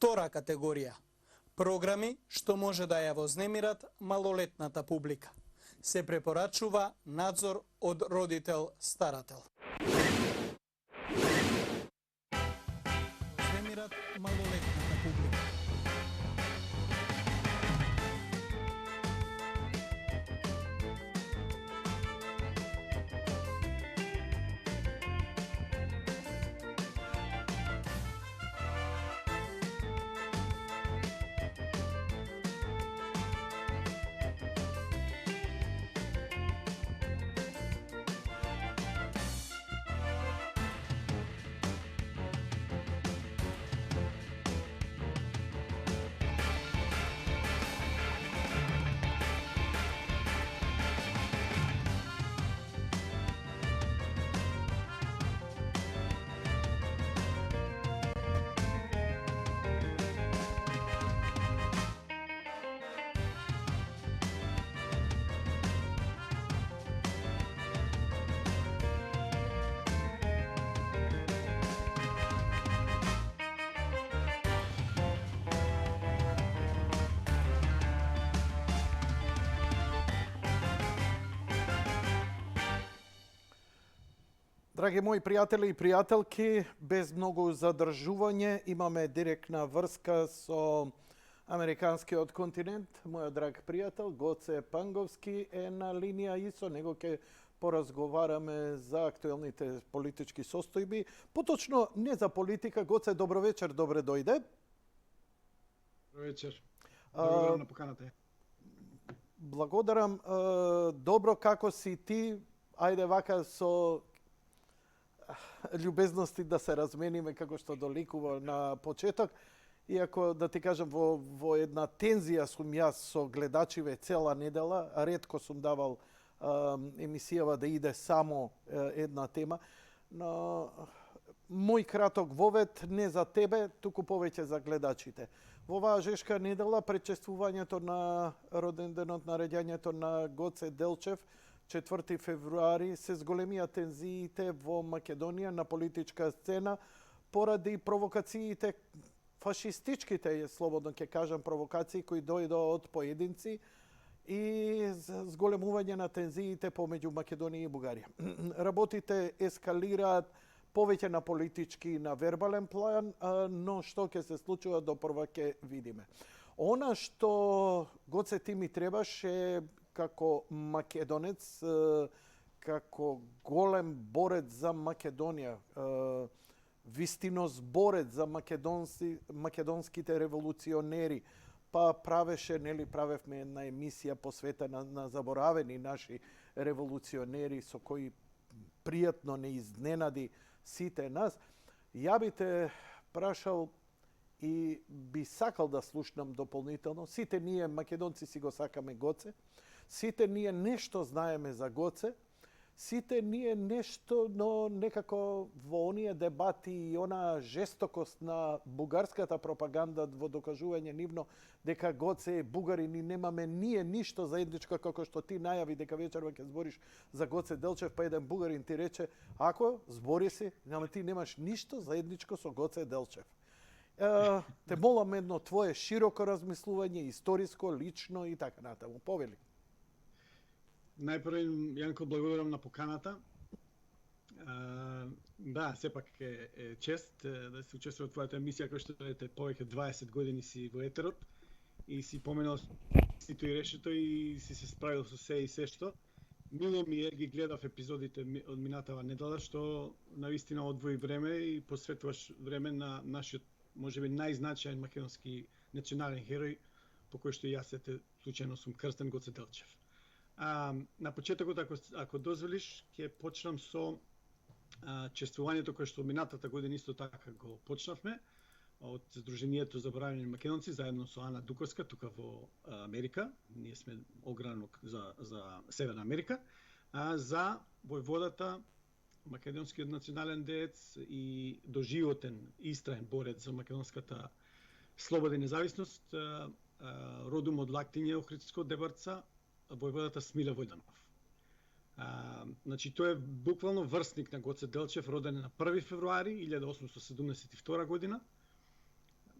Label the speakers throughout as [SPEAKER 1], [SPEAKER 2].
[SPEAKER 1] Втора категорија – програми што може да ја вознемират малолетната публика. Се препорачува надзор од родител-старател. Вознемират малолетната публика.
[SPEAKER 2] Драги мои пријатели и пријателки, без многу задржување имаме директна врска со американскиот континент. Мојот драг пријател Гоце Панговски е на линија и со него ќе поразговараме за актуелните политички состојби. Поточно не за политика. Гоце, добро вечер, добре дојде.
[SPEAKER 3] Добро вечер. Благодарам на поканата.
[SPEAKER 2] Благодарам. Добро, како си ти? Ајде вака со љубезности да се размениме како што доликува на почеток. Иако, да ти кажам, во една тензија сум јас со гледачиве цела недела. Ретко сум давал емисијава да иде само една тема. Но мој краток вовед не за тебе, туку повеќе за гледачите. Во оваа жешка недела пречествувањето на роденденот на раѓањето на Гоце Делчев 4 февруари се зголемија тензиите во Македонија на политичка сцена поради провокациите, фашистичките, слободно ќе кажам, провокации кои дојдоа од поединци и зголемување на тензиите помеѓу Македонија и Бугарија. Работите ескалираат повеќе на политички и на вербален план, но што ќе се случува допрва ќе видиме. Она што, Гоце, ти ми требаш е како македонец, како голем борец за Македонија, вистинос борец за македонските револуционери, па правевме една емисија посветена на заборавени наши револуционери со кои пријатно не изненади сите нас. Ја би те прашал и би сакал да слушнам дополнително. Сите ние македонци си го сакаме Гоце. Сите ние нешто знаеме за Гоце. Сите ние нешто, но некако во оние дебати и она жестокост на бугарската пропаганда во докажување нивно дека Гоце е бугарин и немаме ние ништо заедничко, како што ти најави дека вечерва ќе збориш за Гоце Делчев, па еден бугарин ти рече: "Ако збори си, ама ти немаш ништо заедничко со Гоце Делчев." Те молам едно твое широко размислување, историско, лично и така натаму. Повели.
[SPEAKER 3] Најпрво, Јанко, благодарам на поканата. Да, сепак е чест да се учествува во твојата емисија, која што ете повеќе 20 години си во етерот и си поменал сито и решето и си се справил со се и се што. Мило ми е, ги гледав епизодите од минатава недела, што навистина одвои време и посветуваш време на нашиот, можеби најзначаен македонски национален херој, по кој што јас случајно сум крстен, Гоце Делчев. На почетокот, ако дозволиш, ќе почнам со чествувањето кое што минатата година исто така го почнавме од Сдруженијето за заборавени македонци заедно со Ана Дуковска тука во Америка. Ние сме огранок за Северна Америка, за војводата, македонскиот национален деец и доживотен истраен борец за македонската слобода и независност, родом од Лактиње, Охридско, Дебарца, војводата Смиле Војданов. Значи, тој е буквално врсник на Гоце Делчев, роден на 1 февруари 1872 година.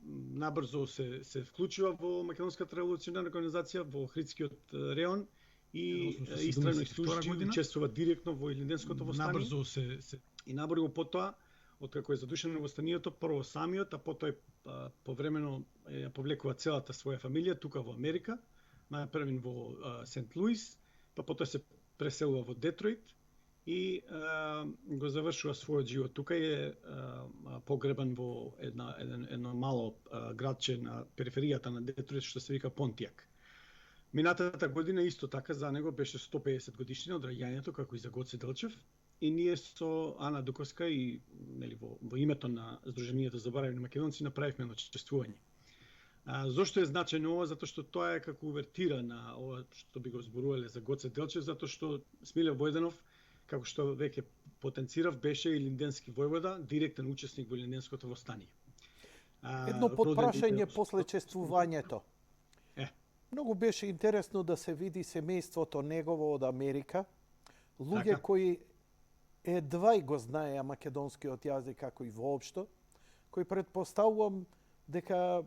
[SPEAKER 3] набрзо се вклучува во Македонската револуционарна организација, во Охридскиот реон и истражно служи и учествува директно во Илинденското востание.
[SPEAKER 4] Набрзо
[SPEAKER 3] И набрзо потоа, откако е задушено востанието, прво самиот, а потоа повремено ја повлекува целата своја фамилија тука во Америка, најпрвен во Сент Луис, па потоа се преселува во Детройт и го завршува својот живот тука и е погребан во едно мало градче на периферијата на Детройт што се вика Понтијак. Минатата година исто така за него беше 150 годишнина од раѓањето, како и за Гоце Делчев, и ние со Ана Дуковска и нели во името на Сдруженијето за заборавени македонци направивме едно чествување. Зошто е значено ова? Затоа што тоа е како увертира на ова што би го зборувале за Гоце Делчев, затоа што Смиле Војданов, како што веќе потенцирав, беше илинденски војвода, директен учесник во Илинденското востание.
[SPEAKER 2] Едно подпрашање после чествувањето. Многу беше интересно да се види семејството негово од Америка, луѓе кои едва и го знаеа македонскиот јазик како и воопшто, кои претпоставувам дека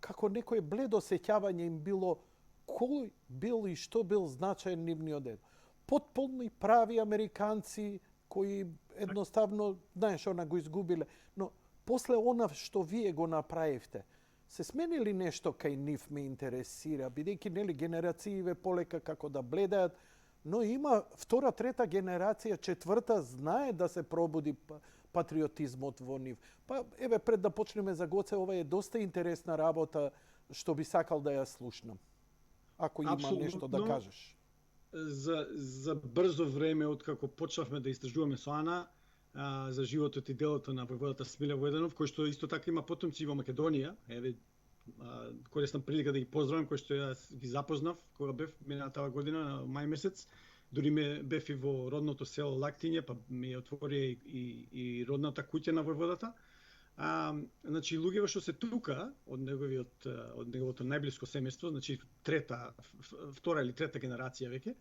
[SPEAKER 2] како некое бледо сеќавање им било кој бил и што бил значаен нивниот дед. Потполни прави американци кои едноставно, знаеш, она го изгубиле. Но после она што вие го направивте, се смени ли нешто кај нив ме интересира, бидејќи нели генерацииве полека како да бледаат, но има втора, трета генерација, четврта знае да се пробуди патриотизмот во нив. Па еве пред да почнеме за Гоце, ова е доста интересна работа што би сакал да ја слушнам. Ако има нешто да кажеш.
[SPEAKER 3] За брзо време откако почнавме да истражуваме со Ана за животот и делото на војводата Смиле Војданов, кој што исто така има потомци во Македонија. Еве користам прилика да ги поздравам, кој што јас ги запознав кога бев минатава година мај месец. Дури бев и во родното село Лактиње, па ми отвори и родната куќа на војводата. Значи луѓето што се тука од неговото најблиско семејство, значи втора или трета генерација веќе,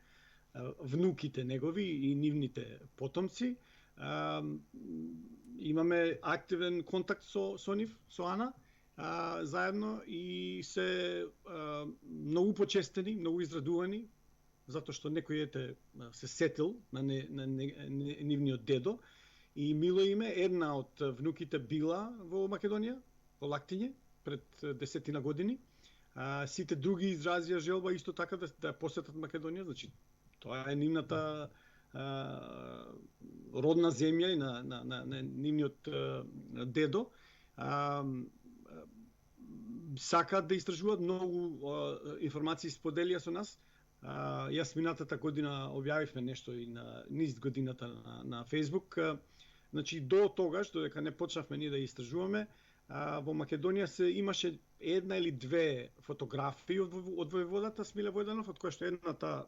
[SPEAKER 3] внуките негови и нивните потомци, имаме активен контакт со нив, со Ана, заедно и се многу почестени, многу израдувани, затоа што некој се сетил на нивниот дедо. И мило име, една од внуките била во Македонија, во Лактиње, пред 10 години. Сите други изразија желба исто така да посетат Македонија, значи тоа е нивната родна земја и на нивниот дедо. Сакаат да истражуваат, многу информации споделија со нас. Јас минатата година објавивме нешто и на низ годината на Facebook. Значи до тогаш, додека не почнавме ние да истражуваме, во Македонија се имаше една или две фотографии од војводата Смиле Војданов, од која што едната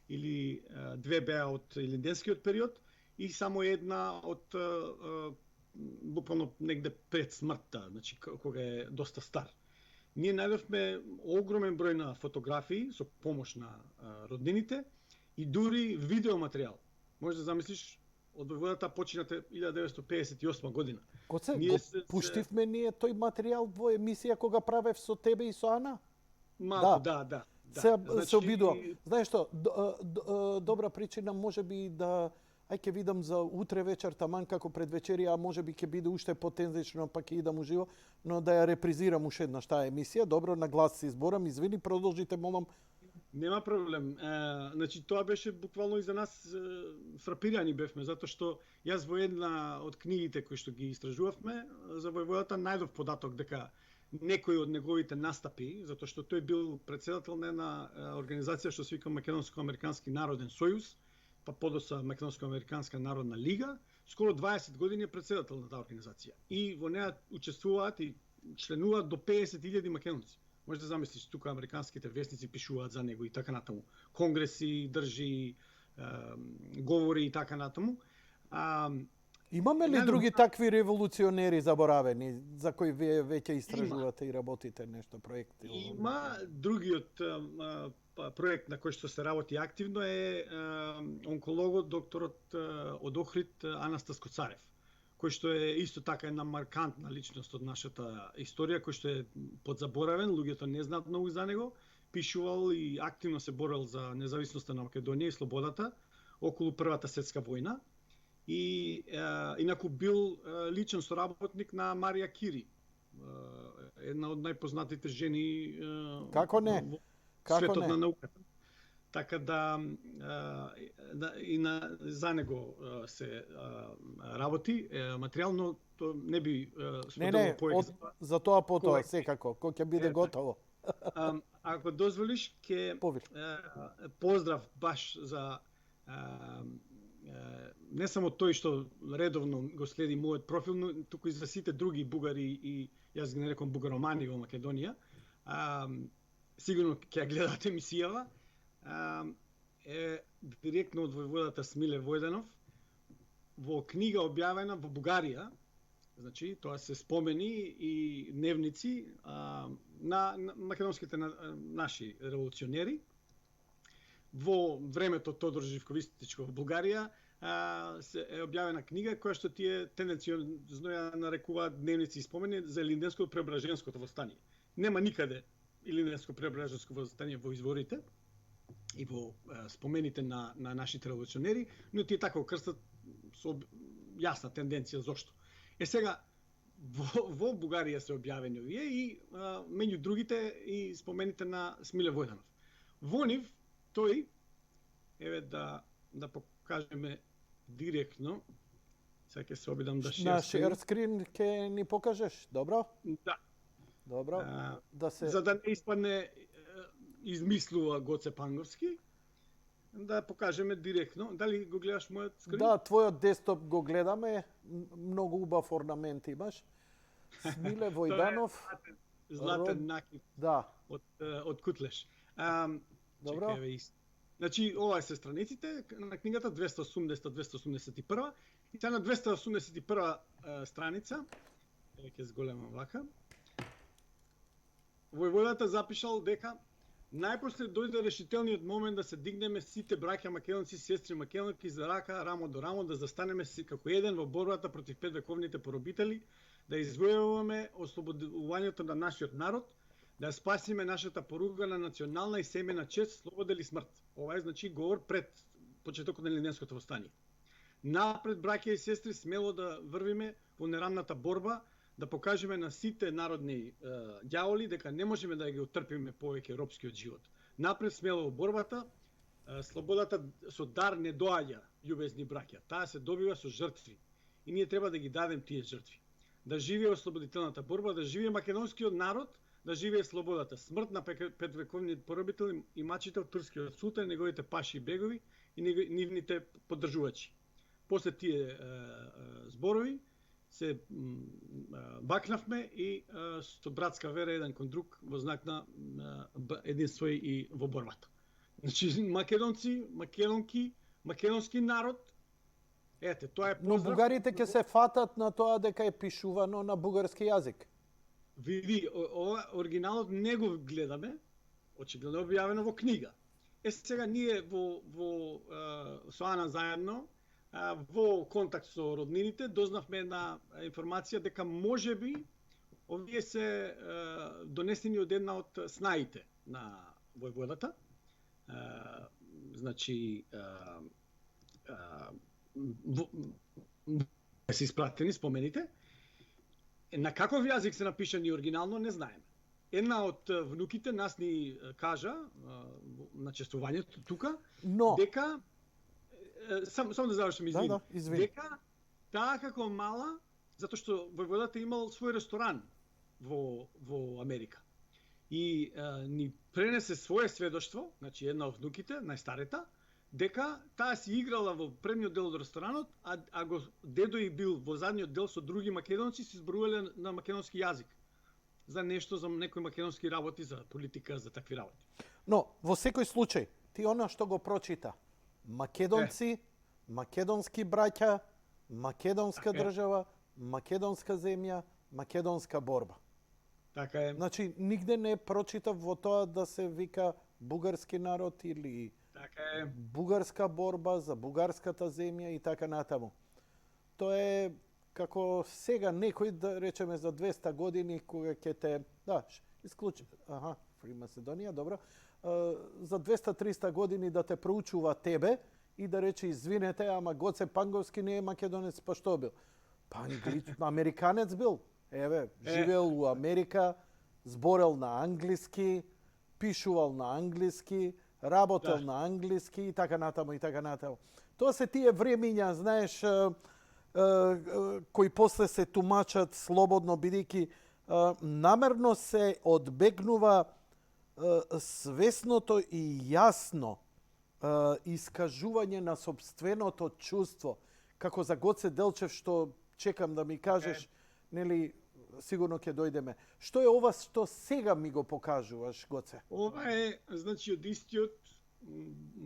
[SPEAKER 3] или две беа од илинденскиот период и само една од буквално негде пред смртта, значи кога е доста стар. Ние најдовме огромен број на фотографии со помош на роднините и дури видеоматеријал. Може да замислиш, од војводата почината 1958 година.
[SPEAKER 2] Гоце, пуштивме ние тој материјал во емисија кога правев со тебе и со Ана?
[SPEAKER 3] Малку, да.
[SPEAKER 2] Се обидувам. Знаеш што, добра причина може би да ќе видам за утре вечер, таман како пред вечерија, а може би ќе биде уште потензично, па ќе идам уживо, но да ја репризирам уште еднаш таа емисија. Добро, на глас се изборам. Извини, продолжите, молам.
[SPEAKER 3] Нема проблем. Значи тоа беше буквално и за нас фрапирани бевме, затоа што јас во една од книгите кои што ги истражувавме за војводата најдов податок дека некои од неговите настапи, затоа што тој бил председател на една организација што се вика Македонско-американски народен сојуз, па подоцна Македонско-американска народна лига, скоро 20 години е председател на таа организација. И во неа учествуваат и членуваат до 50.000 македонци. Може да замислиш, тука американските вестници пишуваат за него и така натаму. Конгреси држи, говори и така натаму.
[SPEAKER 2] Имаме ли други такви револуционери заборавени, за кои вие веќе истражувате и работите нешто, проекти?
[SPEAKER 3] Има другиот проект на кој што се работи активно е онкологот, докторот од Охрид Анастас Коцарев, кој што е исто така една маркантна личност од нашата историја, кој што е подзаборавен, луѓето не знаат многу за него, пишувал и активно се борел за независноста на Македонија и слободата околу Првата светска војна. И инаку бил личен соработник на Марија Кири, една од најпознатите жени
[SPEAKER 2] Како не?
[SPEAKER 3] во
[SPEAKER 2] Како
[SPEAKER 3] светот
[SPEAKER 2] не?
[SPEAKER 3] на науката. Така да за него се работи материјално, то не би
[SPEAKER 2] Не,
[SPEAKER 3] споделил повеќе за тоа.
[SPEAKER 2] за тоа потоа,
[SPEAKER 3] Кој?
[SPEAKER 2] секако, кој ќе биде
[SPEAKER 3] Е,
[SPEAKER 2] готово.
[SPEAKER 3] Ако дозволиш, ќе
[SPEAKER 2] Повели.
[SPEAKER 3] поздрав баш за не само тој што редовно го следи мојот профил, но туку и за сите други бугари и јас ги нарекувам бугаромани во Македонија. Сигурно ќе ја гледате емисијава. Е директно од војводата Смиле Војданов во книга објавена во Бугарија. Значи, тоа се спомени и дневници на македонските наши револуционери. Во времето Тодор Живковистичко во Бугарија се е објавена книга која што тие тенденциозно ја нарекуваат дневници и спомени за Илинденското преображенското восстание. Нема никаде Илинденско преображенско восстание во изворите и во спомените на нашите револуционери, но тие така крстат со јасна тенденција зошто. Сега во Бугарија се објавени овие и меѓу другите и спомените на Смиле Војданов. Во нив тој, еве да покажеме директно, сега ќе се обидам да
[SPEAKER 2] На share screen ќе ни покажеш, добро?
[SPEAKER 3] Да.
[SPEAKER 2] Добро. Да се
[SPEAKER 3] За да не испадне измислува Гоце Панговски, да покажеме директно. Дали го гледаш мојот скрин?
[SPEAKER 2] Да, твојот десктоп го гледаме, многу убав орнамент имаш. Смиле Војданов.
[SPEAKER 3] Златен накид
[SPEAKER 2] Да.
[SPEAKER 3] од Кутлеш.
[SPEAKER 2] Добро.
[SPEAKER 3] Чекай, значи, ова е се страниците на книгата 280-281 и таа на 281 страница, ќе зголемам вака, војводата запишал дека најпосле дојде решителниот момент да се дигнеме сите браќа македонци, сестри македонки за рака, рамо до рамо, да застанеме како еден во борбата против петвековните поробители, да извојуваме ослободувањето на нашиот народ, да спасиме нашата поругана национална и семена чест, слобода или смрт. Ова е значи говор пред почетокот на Илинденското восстание. Напред, браќа и сестри, смело да врвиме во нерамната борба, да покажеме на сите народни ѓаволи дека не можеме да ги отрпиме повеќе робскиот живот. Напред, смело во борбата, слободата со дар не доаѓа, љубезни браќа. Таа се добива со жртви. И ние треба да ги дадем тие жртви. Да живее ослободителната борба, да живее македонскиот народ, да живее слободата. Смрт на петвековниот поробител и мачител турскиот султан, неговите паши и бегови и нивните поддржувачи. После тие зборови се бакнавме и со братска вера еден кон друг во знак на единство и во борбата. Значи македонци, македонки, македонски народ. Ете, тоа е
[SPEAKER 2] Но
[SPEAKER 3] поздрав.
[SPEAKER 2] бугарите ќе се фатат на тоа дека е пишувано на бугарски јазик.
[SPEAKER 3] Види, ова оригиналот не го гледаме, очигледно е објавено во книга. Сега ние со Ана заедно, во контакт со роднините, дознавме една информација дека можеби овие се донесени од една од снаите на војводата. Значи, се испратени спомените. На каков јазик се напишани оригинално, не знаеме. Една од внуките нас ни кажа на честувањето тука,
[SPEAKER 2] Но
[SPEAKER 3] дека само да завршим, извини.
[SPEAKER 2] Да, извини.
[SPEAKER 3] Дека таа како мала, затоа што војводата имал свој ресторан во Америка. И ни пренесе свое сведоштво, значи една од внуките, најстарета, дека таа си играла во предниот дел од ресторанот, а го дедо и бил во задниот дел со други македонци, се зборувале на македонски јазик. За нешто, за некои македонски работи, за политика, за такви работи.
[SPEAKER 2] Но, во секој случај, ти она што го прочита, македонци, македонски браќа, македонска држава, македонска земја, македонска борба.
[SPEAKER 3] Така е.
[SPEAKER 2] Значи, нигде не прочитав во тоа да се вика бугарски народ или
[SPEAKER 3] Така е.
[SPEAKER 2] бугарска борба за бугарската земја и така натаму. Тоа е како сега некој, да речеме за 200 години, кога ќе те, да, исклучи, Free Macedonia, добро, за 200-300 години да те проучува тебе и да рече, извинете, ама Гоце Панговски не е македонец, па што бил? Па американец бил. Еве, живеел у Америка, зборел на англиски, пишувал на англиски, работел на англиски и така натаму и така натаму. Тоа се тие времиња, знаеш, кои после се тумачат слободно, бидејќи намерно се одбегнува свесното и јасно искажување на собственото чувство. Како за Гоце Делчев, што чекам да ми кажеш, нели, сигурно ќе дојдеме. Што е ова што сега ми го покажуваш, Гоце?
[SPEAKER 3] Ова е, значи, од истиот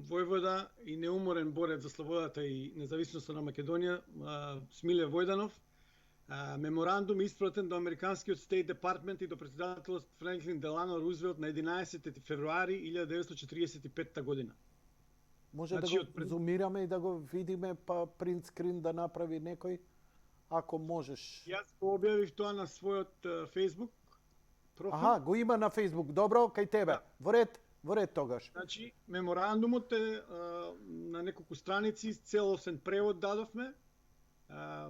[SPEAKER 3] војвода и неуморен борец за слободата и независноста на Македонија, Смиле Војданов, меморандум испратен до американскиот State Department и до председателот Франклин Делано Рузвелт на 11 февруари 1945 година.
[SPEAKER 2] Може да го зумираме и да го видиме, па принт скрин да направи некој, ако можеш.
[SPEAKER 3] Јас го објавив тоа на својот Facebook профил.
[SPEAKER 2] Го има на Facebook. Добро, кај тебе. Во ред тогаш.
[SPEAKER 3] Значи, меморандумот е на неколку страници, целосен превод дадовме.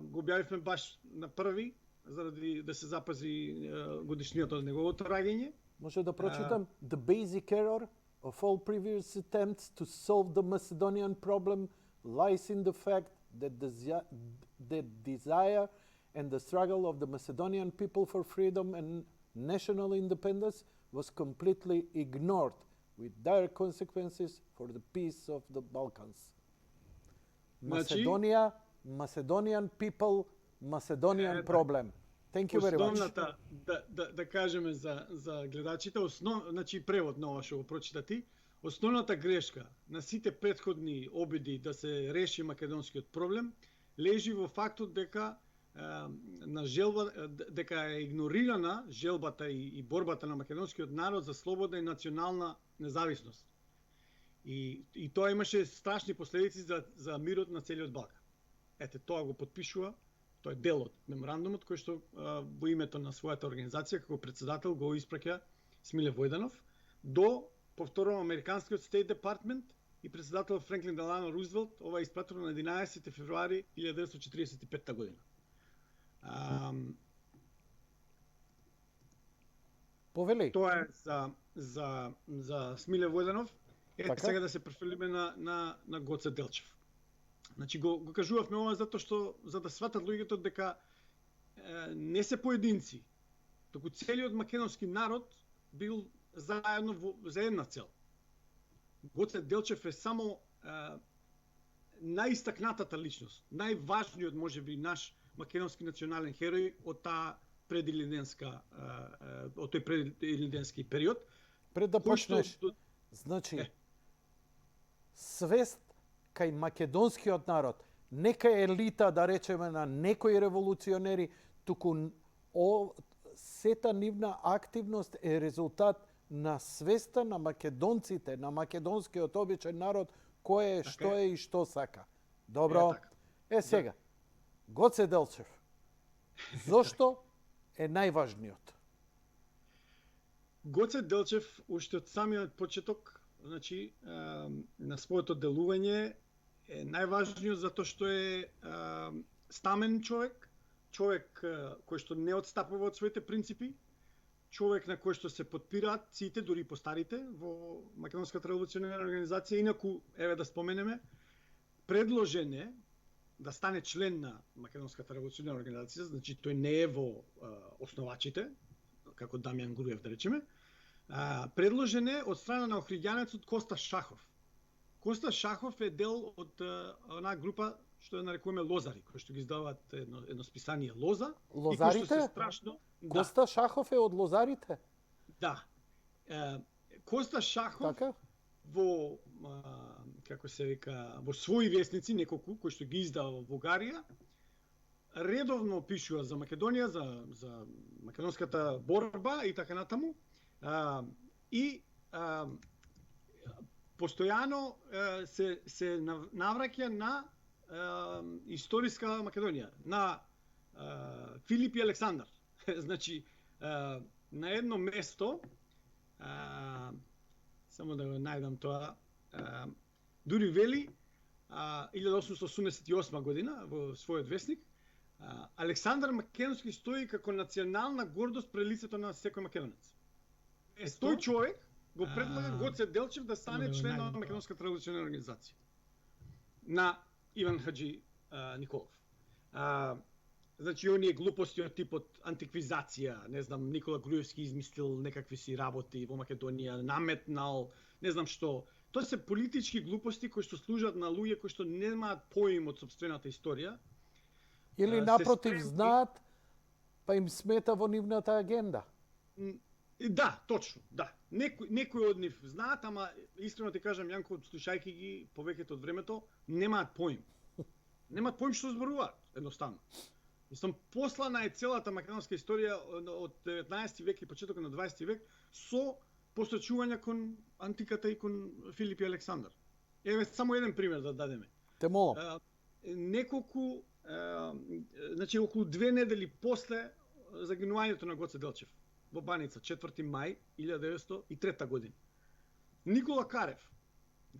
[SPEAKER 3] Го објавивме баш на први, заради да се запази годишнината од неговото раѓање.
[SPEAKER 2] Може да прочитам? The basic error of all previous attempts to solve the Macedonian problem lies in the fact that the desire and the struggle of the Macedonian people for freedom and national independence was completely ignored, with dire consequences for the peace of the Balkans. Macedonian people, Macedonian problem. Thank you very much.
[SPEAKER 3] Основната, да кажеме за гледачите, значи превод на ова што го прочита ти, основната грешка на сите претходни обиди да се реши македонскиот проблем лежи во фактот дека дека е игнорирана желбата и борбата на македонскиот народ за слобода и национална независност. И тоа имаше страшни последици за мирот на целиот Балкан. Ете, тоа го потпишува, тоа е дел од меморандумот кој што во името на својата организација како председател го испраќа Смиле Војданов до, повторувам, американскиот State Department и председател Франклин Делано Рузвелт. Ова е испратено на 11 февруари 1945 година.
[SPEAKER 2] Повели.
[SPEAKER 3] Тоа е за Смиле Војданов. Ете, сега да се префрлиме на Гоце Делчев. Значи го кажувавме ова затоа што за да сватат луѓето дека не се поединци, туку целиот македонски народ бил заедно за една цел. Гоце Делчев е само најистакнатата личност, најважниот можеби наш македонски национален херој од таа од тој предилиденски период.
[SPEAKER 2] Пред да почнеш, значи, свест кај македонскиот народ, нека елита, да речеме, на некои револуционери, туку сета нивна активност е резултат на свеста на македонците, на македонскиот обичен народ, кој е, што е и што сака. Добро? Сега, Гоце Делчев, зошто е најважниот?
[SPEAKER 3] Гоце Делчев, уште од самиот почеток, значи, на своето делување, е најважниот затоа што е стамен човек кој што не отстапува од своите принципи, човек на кој што се подпираат сите, дури постарите, во Македонската револуционерна организација. Инаку, еве да споменеме, предложен е да стане член на Македонската револуционерна организација, значи тој не е во основачите, како Дамјан Груев, да речеме. Предложен е од страна на охриѓанецот Коста Шахов. Коста Шахов е дел од онаа група што ја нарекуваме Лозари, кои што ги издаваат едно списание Лоза.
[SPEAKER 2] Лозарите?
[SPEAKER 3] Страшно,
[SPEAKER 2] Коста Шахов е од Лозарите?
[SPEAKER 3] Да. Коста Шахов во како се вика, во своји весници, неколку кои што ги издава во Бугарија, редовно пишува за Македонија, за македонската борба и така натаму. Постојано се навраќа на историска Македонија, на Филип и Александар. Значи, на едно место, само да го најдам тоа, дури вели, 1888 година во својот весник, Александар Македонски стои како национална гордост пред лицето на секој македонец. Тој човек го предлага Гоце Делчев да стане член на Македонската револуционерна организација на Иван Хаджи Николов. Значи, оние глупости од типот антиквизација, не знам, Никола Груевски измислил некакви си работи во Македонија, наметнал, не знам што. Тоа се политички глупости кои што служат на луѓе кои што немаат поим од сопствената историја.
[SPEAKER 2] Или напротив знаат, па им смета во нивната агенда.
[SPEAKER 3] Да, точно, да. Некои од нив знаат, ама искрено ти кажам, Јанко, слушајќи ги повеќето од времето, немаат поим. Немаат поим што зборуваат, едноставно. Мислам, послана е целата македонска историја од 19 век и почетокот на 20 век со посочувања кон антиката и кон Филип и Александар. Еве само еден пример да дадеме.
[SPEAKER 2] Те молам.
[SPEAKER 3] Неколку, значи околу 2 недели после загинувањето на Гоце Делчев во Баница, 4 мај 1903 година. Никола Карев,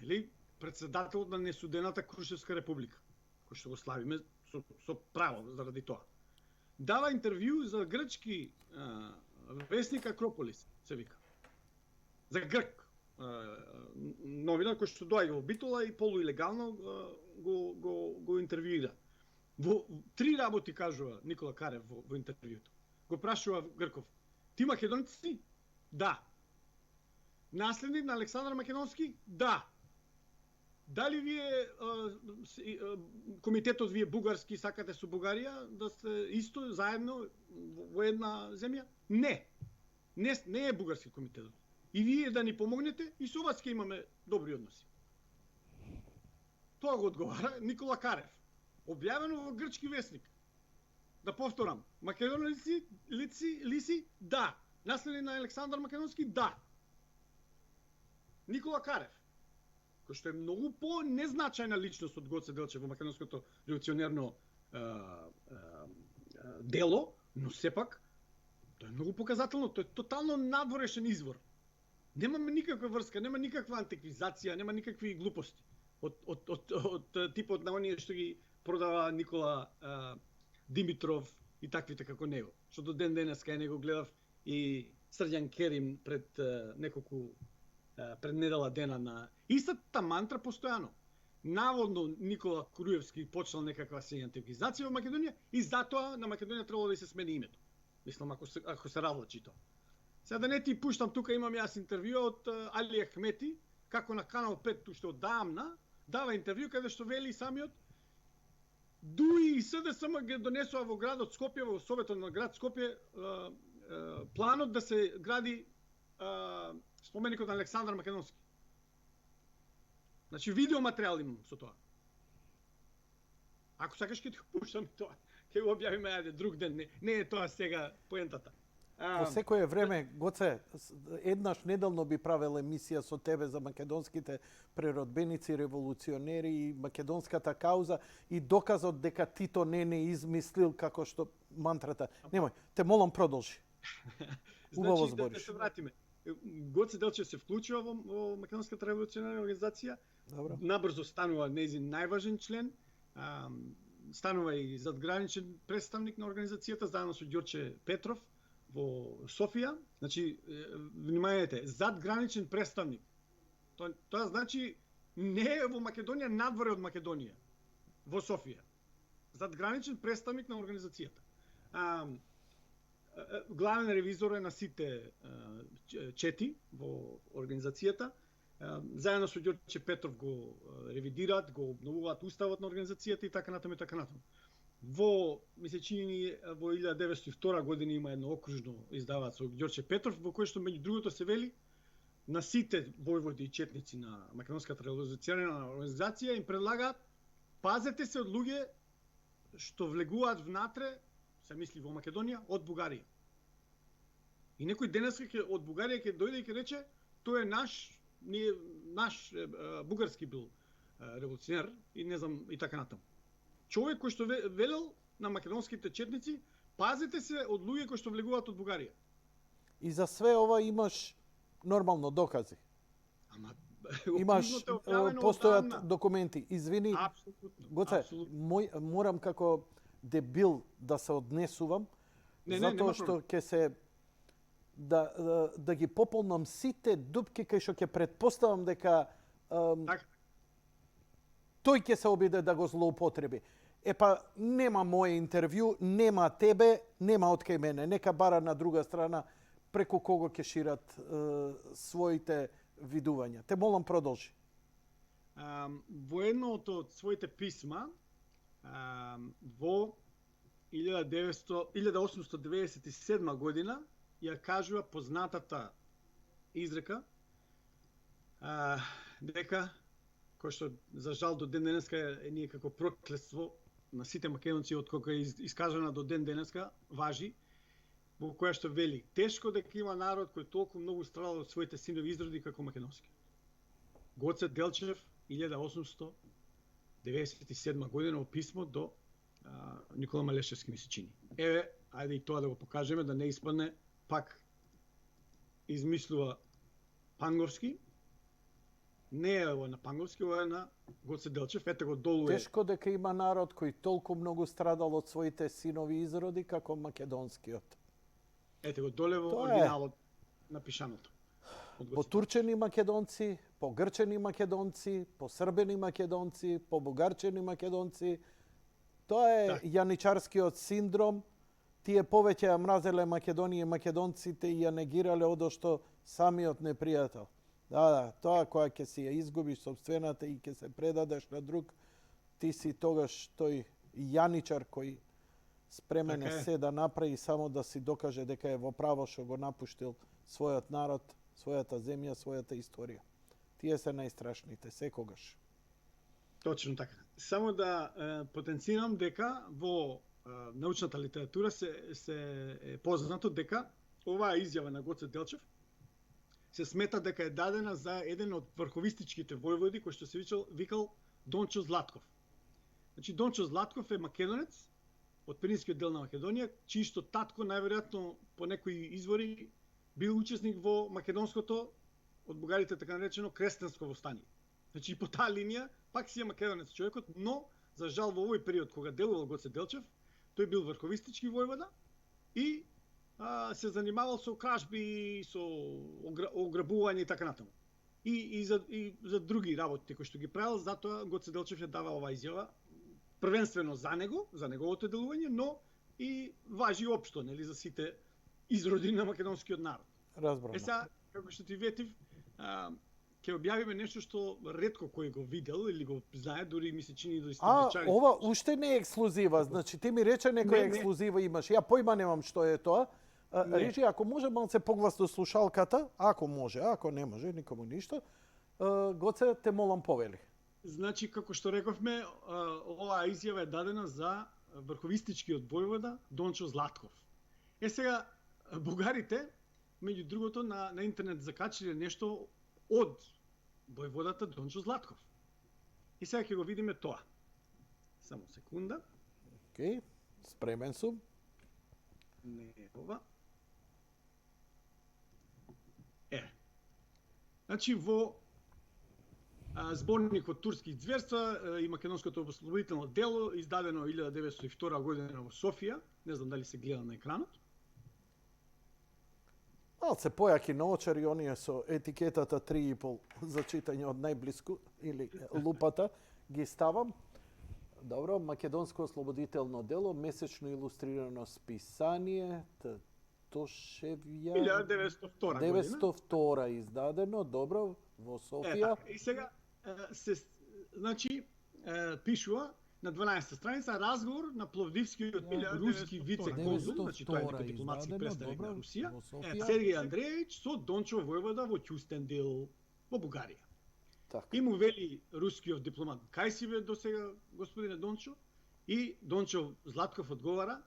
[SPEAKER 3] нели, председател на несудената Крушевска република, кој што го славиме со право заради тоа, дава интервју за грчки весник Акрополис, се вика. За грк новинар кој што доаѓа во Битола и полуилегално го интервјуира. Во 3 работи кажува Никола Карев во интервјуто. Го прашува Грков: "Ти македонец си?" "Да." "Наследник на Александар Македонски?" "Да." "Дали вие комитетот вие бугарски сакате со Бугарија да сте исто заедно во една земја?" "Не. Не е бугарски комитетот. И вие да ни помогнете и со вас ќе имаме добри односи." Тоа го одговара Никола Карев. Објавено во грчки весник. Да повторам, македонец лици? Да. Наследник на Александар Македонски? Да. Никола Карев, кој што е многу по-незначајна личност од Гоце Делчев во македонското револуционерно дело, но сепак тоа е многу показателно, тоа е тотално надворешен извор. Немаме никаква врска, нема никаква антиквизација, нема никакви глупости од типот на оние што ги продава Никола Димитров и таквите како него. Што до ден денес кај него гледав и Срđan Керим пред недела дена на истата мантра постојано. Наводно Никола Груевски почнал некаква антиквизација во Македонија и затоа на Македонија требало да се смени името. Мислам, ако се разлачи тоа. Сега да не ти пуштам, тука имам јас интервју од Али Ахмети, како на Канал 5 уште одамна, дава интервју каде што вели самиот: "ДУИ и СДСМ ги донесува во градот Скопје, во Советот на град Скопје, планот да се гради споменикот на Александар Македонски." Значи, видеоматеријал имам со тоа. Ако сакаш ќе ти пуштам тоа, ќе го објавиме ајде друг ден, не е тоа сега поентата.
[SPEAKER 2] Во секое време, Гоце, еднаш неделно би правел емисија со тебе за македонските преродбеници, револуционери и македонската кауза и доказот дека Тито не измислил како што мантрата. Немој, те молам продолжи. Убаво збориш.
[SPEAKER 3] Да се вратиме. Гоце Делчев се вклучува во Македонската револуционерна организација.
[SPEAKER 2] Добро.
[SPEAKER 3] Набрзо станува нејзин најважен член. Станува и задграничен представник на организацијата заедно со Ѓорче Петров во Софија. Значи, внимајте, задграничен представник. Тоа значи не е во Македонија, надворе од Македонија. Во Софија. Задграничен представник на организацијата. Главен ревизор е на сите чети во организацијата. Заедно со Ѓорче Петров го ревидираат, го обновуваат уставот на организацијата и така натаму и така натаму. Ми се чини во 1902 година има едно окружно издаваат со Ѓорче Петров, во кој што меѓу другото се вели на сите војводи и четници на Македонската револуционерна организација им предлагаат: пазете се од луѓе што влегуваат внатре, се мисли во Македонија, од Бугарија. И некој денес од Бугарија ќе дојде и ќе рече: тој е наш бугарски бил револуционер и не знам и така натаму. Човек кој што велел на македонските четници, пазете се од луѓе кои што влегуваат од Бугарија.
[SPEAKER 2] И за све ова имаш нормално докази.
[SPEAKER 3] Ама
[SPEAKER 2] Имаш,
[SPEAKER 3] опtužното е објавено
[SPEAKER 2] постојат
[SPEAKER 3] одамна.
[SPEAKER 2] документи. Извини,
[SPEAKER 3] Апсолутно.
[SPEAKER 2] Гоце,
[SPEAKER 3] Апсолутно.
[SPEAKER 2] морам како дебил да се однесувам,
[SPEAKER 3] Не,
[SPEAKER 2] затоа
[SPEAKER 3] нема
[SPEAKER 2] што
[SPEAKER 3] проблем.
[SPEAKER 2] ќе се да ги пополнам сите дупки кај што ќе предпоставам дека
[SPEAKER 3] Така.
[SPEAKER 2] тој ќе се обиде да го злоупотреби. Епа, нема моje интервју, нема тебе, нема од кај мене. Нека бара на друга страна преку кого ќе шират своите видувања. Те молам, продолжи.
[SPEAKER 3] Во едно од своите писма, во 1897 година, ја кажува познатата изрека, дека, кој што за жал до ден денеска е ние како проклетство на сите македонци, од кога е искажана до ден денеска, важи, во која што вели: тешко дека има народ кој толку многу страдал од своите синови изроди како македонски. Гоце Делчев, 1897 година, во писмо до Никола Малешевски ми се чини. Еве, ајде и тоа да го покажеме, да не испадне пак измислува панговски. Не е ово на панговски, ово е на Гоце Делчев. Ете го долу е.
[SPEAKER 2] Тешко дека има народ кој толку многу страдал од своите синови изроди како македонскиот.
[SPEAKER 3] Ете го доле во
[SPEAKER 2] Тоа е.
[SPEAKER 3] оригиналот напишаното. Од Гоце
[SPEAKER 2] По турчени македонци, по грчени македонци, по србени македонци, по бугарчени македонци. Тоа е
[SPEAKER 3] Така.
[SPEAKER 2] јаничарскиот синдром. Тие повеќе ја мразеле Македонија и македонците и ја негирале одошто самиот непријател. Да, тоа која ќе си ја изгубиш собствената и ќе се предадеш на друг, ти си тогаш тој јаничар кој спремен
[SPEAKER 3] Така
[SPEAKER 2] е
[SPEAKER 3] е.
[SPEAKER 2] се да направи само да си докаже дека е во право што го напуштил својот народ, својата земја, својата историја. Тие се најстрашните секогаш.
[SPEAKER 3] Точно така. Само да потенцирам дека во научната литература се е познато дека оваа изјава на Гоце Делчев се смета дека е дадена за еден од врховистичките војводи кој што се викал Дончо Златков. Значи Дончо Златков е македонец од Пиринскиот дел на Македонија, чијшто татко најверојатно по некои извори бил учесник во македонското, од бугарите така наречено, крестенско востание. Значи и по таа линија пак си е македонец човекот, но за жал во овој период кога делувал Гоце Делчев, тој бил врховистички војвода и се занимавал со кражби, со ограбување и така натаму. И за други работи кои што ги правил, затоа Гоце Делчев ја дава оваа изјава првенствено за него, за неговото делување, но и важи општо, нели, за сите изроди на македонскиот народ.
[SPEAKER 2] Разбрано.
[SPEAKER 3] Сега, како што ти ветив, ќе објавиме нешто што ретко кој го видел или го знае, дури ми се чини до историчари.
[SPEAKER 2] Ова уште не е ексклузива, значи ти ми рече некоја
[SPEAKER 3] Не.
[SPEAKER 2] ексклузива имаш. Ја појма немам што е тоа. Речи, ако може малце погласно слушалката, ако може, ако не може, никому ништо. Гоце, те молам повели.
[SPEAKER 3] Значи, како што рековме, оваа изјава е дадена за врховистичкиот војвода Дончо Златков. Сега, бугарите, меѓу другото, на интернет закачиле нешто од војводата Дончо Златков. И сега ќе го видиме тоа. Само секунда.
[SPEAKER 2] Океј, спремен сум.
[SPEAKER 3] Не е ова. Значи, во зборникот турски зверства и македонското ослободително дело, издадено 1902 година во Софија, не знам дали се гледа на екранот.
[SPEAKER 2] Малце појаки наочари, оние со етикетата 3,5 за читање од најблиску, или лупата, ги ставам. Добро, македонско ослободително дело, месечно илустрирано списание, Тошевја,
[SPEAKER 3] 1902 година.
[SPEAKER 2] 902 издадено, добро, во Софија.
[SPEAKER 3] Така. И сега значи пишува на 12 страница разговор на Пловдивскиот руски вице-конзул, значи тоа е некој дипломатски представник на Русија, Сергеј Андреевич со Дончо војвода во Ќустендил во Бугарија.
[SPEAKER 2] Так.
[SPEAKER 3] И му вели рускиот дипломат: "Кај си бе досега, господине Дончо?" И Дончо Златков одговара: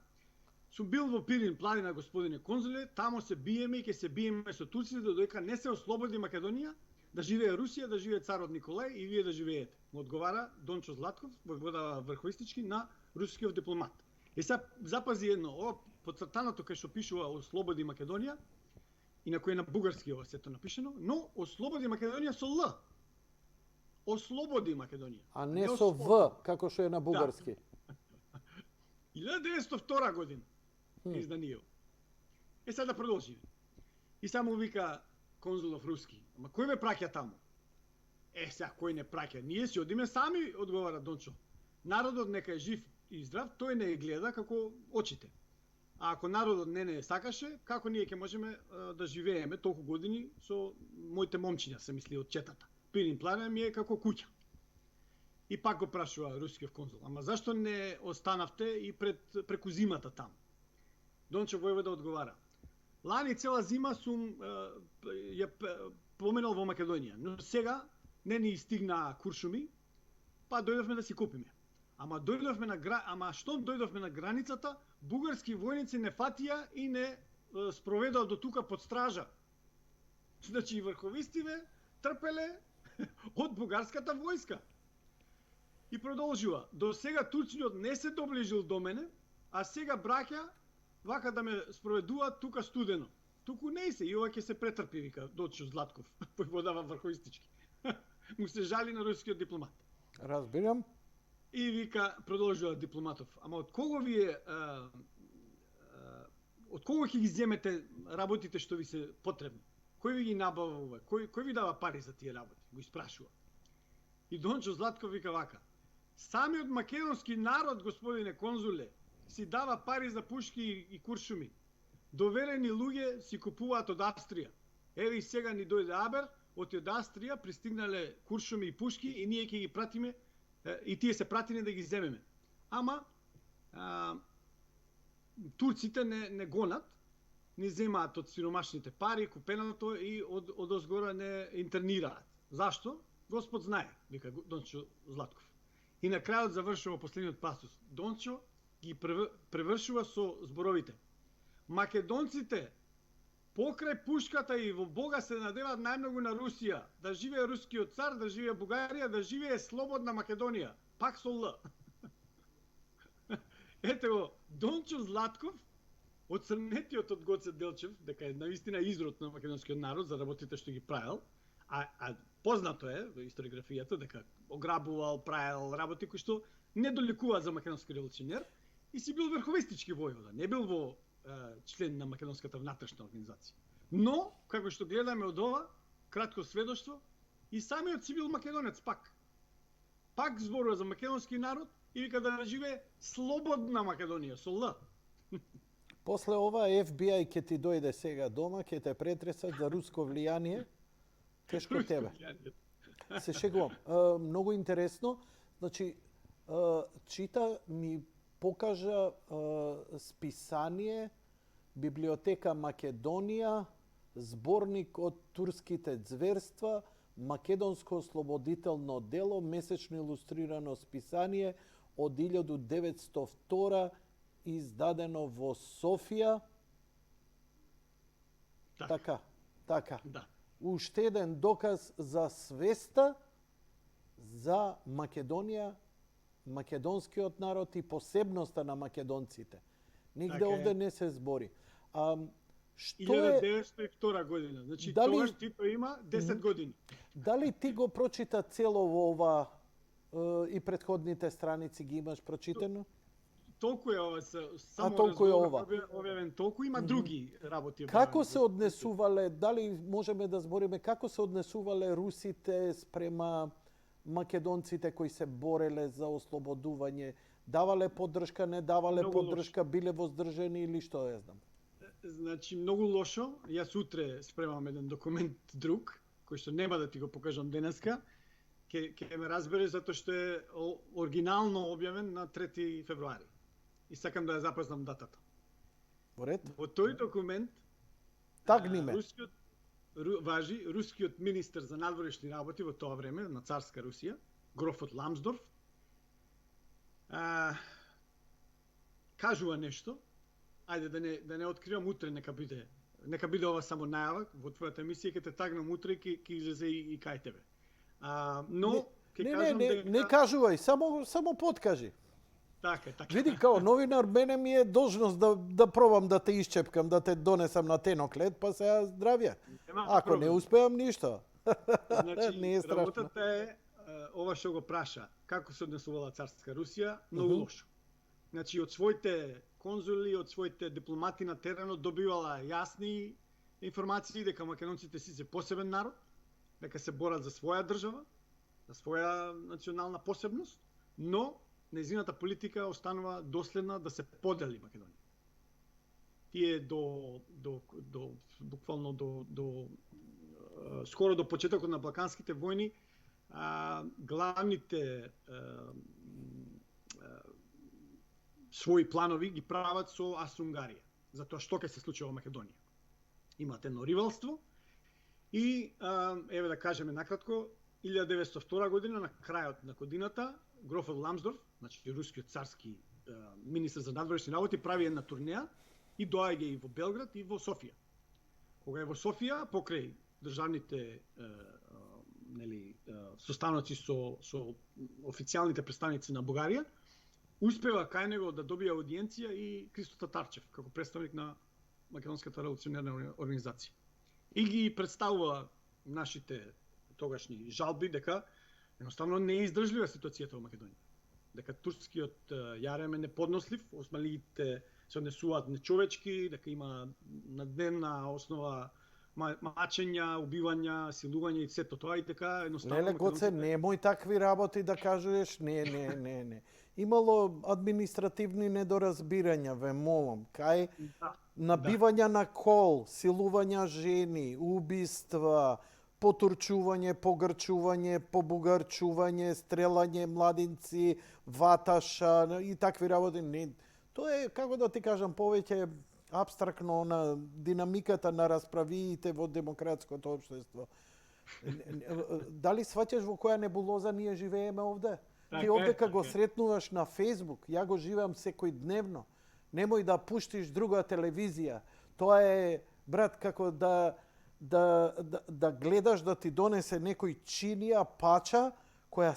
[SPEAKER 3] "Сум бил во Пирин планина, господине конзуле, тамо се биеме и ќе се биеме со турците додека не се ослободи Македонија, да живее Русија, да живее царот Николај и вие да живеете." Му одговара Дончо Златков, војвода врховистички, на рускиот дипломат. Сега запази едно, ова подцртаното кај што пишува Ослободи Македонија, инаку е на бугарски ова сето напишено, но Ослободи Македонија со Л. Ослободи Македонија.
[SPEAKER 2] А не со В, како што е на бугарски.
[SPEAKER 3] 1902 година изданијо. Сега да продолжиме. И само вика конзулов руски. Ама кој ме праќа таму? Сега кој не праќа? Ние си одиме сами, одговара Дончо. Народот нека е жив и здрав, тој не гледа како очите. А ако народот не сакаше, како ние ќе можеме да живееме толку години со моите момчиња, се мисли од четата. Пирин плана ми е како куќа. И пак го прашува рускиот конзул. Ама зашто не останавте и преку зимата таму? Дончо војвода одговара. Лани цела зима сум ја поменал во Македонија, но сега не ни стигна куршуми, па дојдовме да си купиме. Ама штом дојдовме на границата, бугарски војници не фатија и не спроведоа до тука под стража. Значи врховистиве трпеле од бугарската војска. И продолжува. До сега турциот не се доближил до мене, а сега браќа вака да ме спроведуваат тука студено. Туку не се, и ова ќе се претрпи, вика Дончо Златков, војводава врховистички. Му се жали на рускиот дипломат.
[SPEAKER 2] Разбирам.
[SPEAKER 3] И вика, продолжува дипломатов, ама од кого ќе ги земете работите што ви се потребни? Кој ви ги набавува? Кој ви дава пари за тие работи? Го испрашува. И Дончо Златков вика вака. Самиот македонски народ, господине конзуле, си дава пари за пушки и куршуми. Доверени луѓе си купуваат од Австрија. Еве и сега ни дојде Абер, од Австрија пристигнале куршуми и пушки и ние ќе ги пратиме и тие се пратени да ги земеме. Ама турците не гонат, не земаат од сиромашните пари, купеното и од озгора не интернираат. Зашто? Господ знае, вика Дончо Златков. И на крајот завршува последниот пасус. Дончо ги превршува со зборовите. Македонците покрај пушката и во Бога се надеваат најмногу на Русија. Да живее рускиот цар, да живее Бугарија, да живее слободна Македонија. Пак со Л. Ете го, Дончо Златков, оцрнетиот од Гоце Делчев, дека е наистина изрод на македонскиот народ за работите што ги правил, а познато е во историографијата дека ограбувал, правил работи кои што не доликуваат за македонски револуционер и си бил верховистички војвода, не бил во член на македонската внатрешна организација. Но, како што гледаме од ова, кратко сведоштво, и самиот си бил македонец пак. Пак зборува за македонски народ и вика да живее слободна Македонија, со Л.
[SPEAKER 2] После ова FBI ќе ти дојде сега дома, ќе те претресат за руско влијание. Тешко тебе. Се шегувам. Многу интересно. Значи, чита ми покажа списание Библиотека Македонија, зборник од турските зверства, македонско ослободително дело, месечно илустрирано списание од 1902 издадено во Софија. Така.
[SPEAKER 3] Да.
[SPEAKER 2] Уште еден доказ за свеста за Македонија, македонскиот народ и посебноста на македонците. Нигде
[SPEAKER 3] Така
[SPEAKER 2] овде
[SPEAKER 3] е.
[SPEAKER 2] не се збори. Што
[SPEAKER 3] 1902 година. Значи,
[SPEAKER 2] Дали-
[SPEAKER 3] тогаш Тито има 10 години.
[SPEAKER 2] Дали ти го прочита цело во ова и предходните страници ги имаш прочитано?
[SPEAKER 3] Толку е ова, само
[SPEAKER 2] толку е
[SPEAKER 3] разговор
[SPEAKER 2] ова.
[SPEAKER 3] објавен толку, има други работи.
[SPEAKER 2] Како
[SPEAKER 3] објавени.
[SPEAKER 2] се однесувале, дали можеме да збориме, како се однесувале русите спрема македонците кои се бореле за ослободување? Давале поддршка, не давале
[SPEAKER 3] Многу
[SPEAKER 2] поддршка, биле воздржани или што ја знам?
[SPEAKER 3] Значи, многу лошо. Јас утре спремам еден документ друг, кој што нема да ти го покажам денеска. Ќе ме разбере затоа што е оригинално објавен на 3 февруари. И сакам да ја запазнам датата.
[SPEAKER 2] Во ред?
[SPEAKER 3] Во тој документ
[SPEAKER 2] Тагни ме.
[SPEAKER 3] важи рускиот министер за надворешни работи во тоа време на царска Русија, грофот Ламсдорф, кажува нешто. Ајде да не откривам утре, нека биде ова само најава во твојата емисија, ќе те тагнам утре и ќе излезе и кај тебе. Но ќе кажам дека
[SPEAKER 2] Не кажувај, само подкажи.
[SPEAKER 3] Така, така.
[SPEAKER 2] Види, као новинар, мене ми е должност да пробам да те исчепкам, да те донесам на теноклет, па сега здравје.
[SPEAKER 3] Нема
[SPEAKER 2] Ако не
[SPEAKER 3] проблем.
[SPEAKER 2] успеам, ништо.
[SPEAKER 3] Значи,
[SPEAKER 2] Не е страшно.
[SPEAKER 3] работата е, ова што го праша, како се однесувала царска Русија, многу лошо. Значи, од своите конзули, од своите дипломати на теренот добивала јасни информации дека македонците си се посебен народ, дека се борат за своја држава, за своја национална посебност, но нејзината политика останува доследна да се подели Македонија. Тие буквално до скоро до почетокот на Балканските војни, главните своји планови ги прават со Австро-Унгарија, за тоа што ќе се случи во Македонија. Имат едно ривалство и еве да кажеме накратко, 1902 година на крајот на годината гроф од Ламсдорф, значи рускиот царски министер за надворешни работи, прави една турнеја и доаѓа и во Белград и во Софија. Кога е во Софија, покрај државните состаноци со официјалните представници на Бугарија, успева кај него да добие аудиенција и Христо Татарчев како представник на Македонската револуционерна организација. И ги представува нашите тогашни жалби дека едноставно не е издржлива ситуацијата во Македонија. Дека турскиот јарем е неподнослив, османлиите се однесуваат нечовечки, дека има на дневна основа мачења, убивања, силување и сето тоа и дека едноставно...
[SPEAKER 2] Леле, Гоце, немој такви работи да кажеш, не. Имало административни недоразбирања, ве молам, кај набивања на кол, силувања жени, убиства, потурчување, погрчување, побугарчување, стрелање младинци, ваташа и такви работи. Не, тоа е, како да ти кажам, повеќе апстрактно на динамиката на расправиите во демократското општество. Дали сваќаш во која небулоза ние живееме овде? Ти овде кога го сретнуваш на Фејсбук, ја го живеам секој дневно. Немој да пуштиш друга телевизија. Тоа е, брат, како да гледаш да ти донесе некој чинија пача која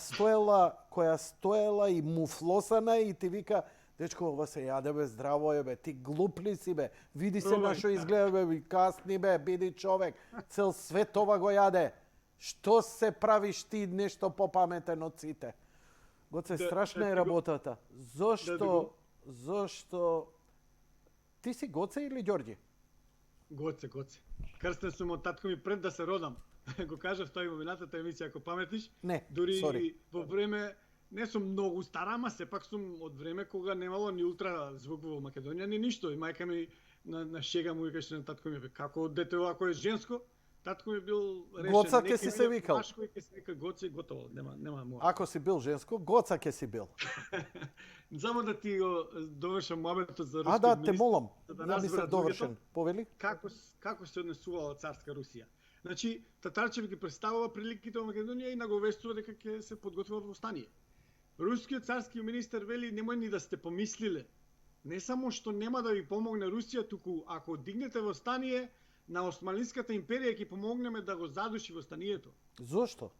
[SPEAKER 2] стоела и муфлосана и ти вика: дечко, ова се јаде, бе, здраво е, бе, ти глуп ли си, бе, види се на што изгледа, бе, касни, бе, биди човек, цел свет ова го јаде. Што се правиш ти нешто попаметен од сите? Гоце, страшна е работата. Зошто... Ти си Гоце или Ѓорѓи?
[SPEAKER 3] Гоце. Крстен сум од татко ми пред да се родам. Го кажав тој во минатата емисија, ако паметиш.
[SPEAKER 2] Не,
[SPEAKER 3] дури
[SPEAKER 2] сори.
[SPEAKER 3] Во време, не сум многу стара, ама сепак сум од време кога немало ни ултра звук во Македонија, ни ништо. И мајка ми на шега му викаше на татко ми: како дете ако е женско, татко ми бил решен.
[SPEAKER 2] Гоца ке си се викал.
[SPEAKER 3] Машко и ке се вика Гоце и готово. Нема му.
[SPEAKER 2] Ако си бил женско, Гоца ке си бил.
[SPEAKER 3] Само да ти го довршам мобетот за рускиот
[SPEAKER 2] Да,
[SPEAKER 3] министр,
[SPEAKER 2] те молам.
[SPEAKER 3] да
[SPEAKER 2] Ја мислам довршен. Повели?
[SPEAKER 3] Како се однесувала царска Русија. Значи, Татарчев ги представува приликите во Македонија и наговестува дека ќе се подготвува восстание. Рускиот царски министер вели: немој ни да сте помислиле. Не само што нема да ви помогне Русија, туку ако дигнете восстание на Османлиската империја ќе помогнеме да го задуши восстанието.
[SPEAKER 2] Зошто?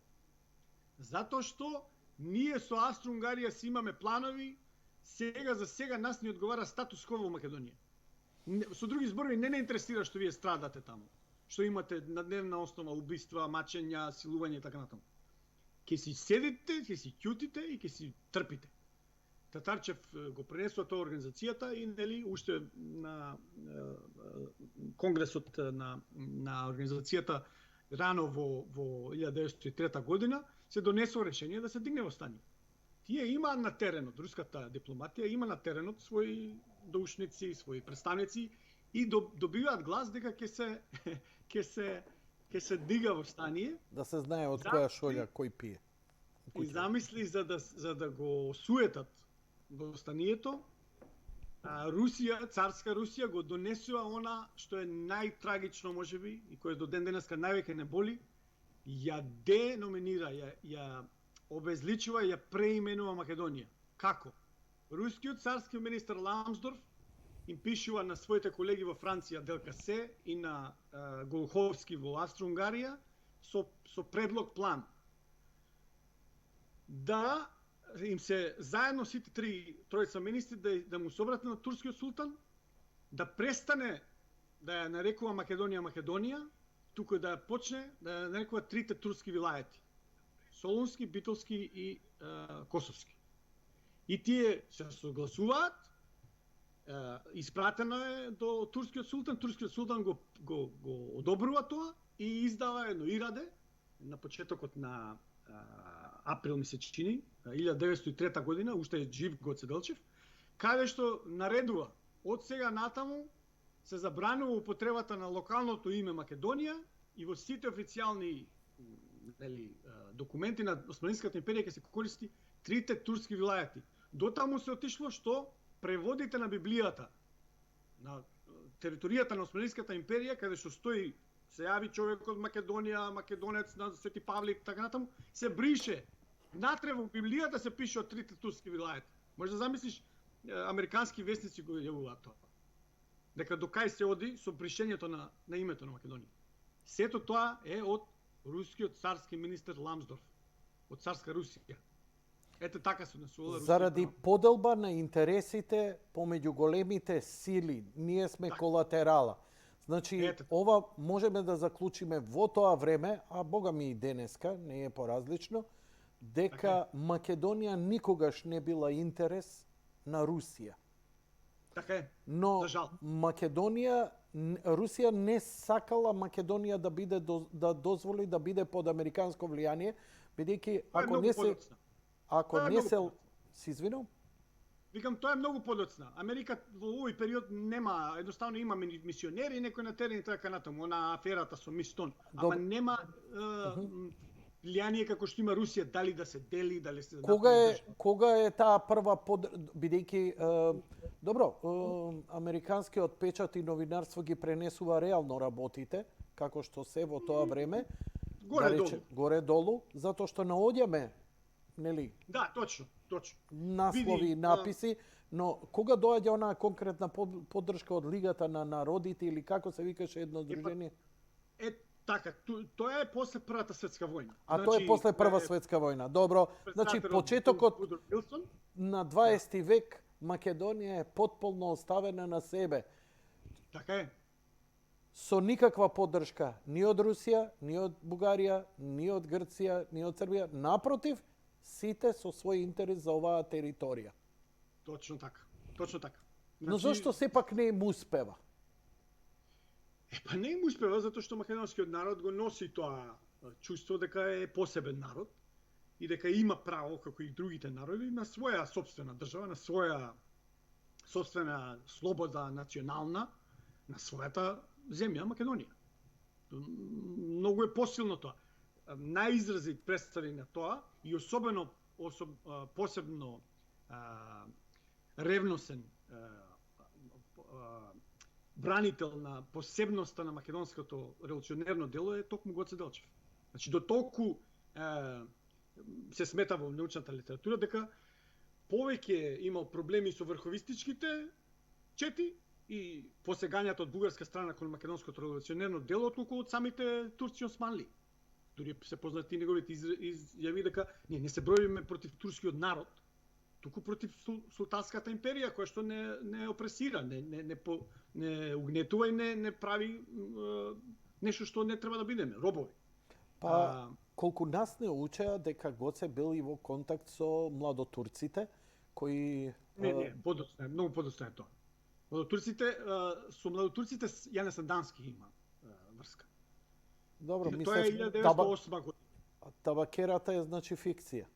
[SPEAKER 3] Затоа што ние со Австро-Унгарија си имаме планови, за сега нас ни одговара статус кво во Македонија. Со други зборови, не интересира што вие страдате таму, што имате на дневна основа убиства, мачења, силување и така натаму. Ќе си седите, ќе си ќутите и ќе си трпите. Татарчев го пренесува тоа организацијата и нели уште на конгресот на организацијата рано во 1903 година се донесува решение да се дигне восстание. Тие има на теренот, руската дипломатија има на теренот своји доушници, своји представници и добиваат глас дека ќе се дига восстание. Да
[SPEAKER 2] се знае од која шолја кој пие.
[SPEAKER 3] И замисли за да го суетат восстанието, Русија, царска Русија го донесува она што е најтрагично можеби и кое до ден денеска највеќе не боли, ја деноминира, ја обезличува, ја преименува Македонија. Како? Рускиот царски министер Ламсдорф им пишува на своите колеги во Франција Делкасе и на Голховски во Австро-Унгарија со предлог план да им се заедно сите тројца министри да му се обратат на турскиот султан, да престане да ја нарекува Македонија Македонија, туку да ја почне да ја нарекува трите турски вилајети: Солунски, Битолски и Косовски. И тие се согласуваат, испратено е до турскиот султан го одобрува тоа и издава едно ираде на почетокот на април ми се чини, 1903 година, уште е жив Гоце Делчев, каде што наредува од сега натаму се забранува употребата на локалното име Македонија и во сите официјални документи на Османската империја ќе се користи трите турски вилајети. Дотаму се отишло што преводите на Библијата на територијата на Османската империја, каде што стои се јави човек од Македонија, македонец на Свети Павле и така натаму, се брише. Натре во Библијата се пише од трите турски вилајети. Може да замислиш, американски вестници го јавуваат тоа. Дека до кај се оди со бришењето на името на Македонија. Сето тоа е од рускиот царски министер Ламсдорф, од царска Русија. Ете така се однесувала Русија.
[SPEAKER 2] Заради поделба на интересите помеѓу големите сили, ние сме колатерала. Значи, ова можеме да заклучиме во тоа време, а бога ми и денеска, не е поразлично, дека Македонија никогаш не била интерес на Русија.
[SPEAKER 3] Така е,
[SPEAKER 2] но
[SPEAKER 3] за жал.
[SPEAKER 2] Русија не сакала Македонија да дозволи да биде под американско влијание, бидејќи ако не се се извинувам.
[SPEAKER 3] Викам, тоа е многу подоцна. Америка во овој период нема, едноставно има мисионери, некој на терен и така натаму, на аферата со Мистон. Ама нема влијание како што има Русија, дали да се дели, дали се
[SPEAKER 2] Кога е таа прва бидејќи добро, американскиот печат и новинарство ги пренесува реално работите, како што се во тоа време, горе-долу, затоа што наоѓаме, нели?
[SPEAKER 3] Да, точно.
[SPEAKER 2] Наслови, написи, но кога доаѓа онаа конкретна поддршка од Лигата на народите или како се викаше едно здружение?
[SPEAKER 3] Така, тоа е после Првата светска војна.
[SPEAKER 2] Тоа е после Прва светска војна. Добро, значи почетокот на 20 век Македонија е потполно оставена на себе.
[SPEAKER 3] Така е.
[SPEAKER 2] Со никаква поддршка ни од Русија, ни од Бугарија, ни од Грција, ни од Србија. Напротив, сите со свој интерес за оваа територија.
[SPEAKER 3] Точно така.
[SPEAKER 2] Но зошто сепак не им успева?
[SPEAKER 3] Па не им успева затоа што македонскиот народ го носи тоа чувство дека е посебен народ и дека има право, како и другите народи, на своја сопствена држава, на своја сопствена слобода национална, на својата земја Македонија. Многу е посилно тоа. Најизразит представи на тоа и посебно ревносен бранител на посебноста на македонското револуционерно дело е токму Гоце Делчев. Значи, до толку се смета во научната литература дека повеќе имал проблеми со врховистичките чети и посегањата од бугарска страна кон македонското револуционерно дело, отколку од самите турци османли. Дури се познати неговите изјави дека не се броиме против турскиот народ, туку против султанската империја, која што не опресира, не угнетува и не прави нешто што не треба да бидеме, робови.
[SPEAKER 2] Колку нас не учеа дека Гоце бил и во контакт со младотурците, кои...
[SPEAKER 3] Не, подоцна, многу подоцна е тоа. Со младотурците Јане Сандански има врска.
[SPEAKER 2] Добро,
[SPEAKER 3] тоа е 1908 година.
[SPEAKER 2] Табакерата е значи фикција.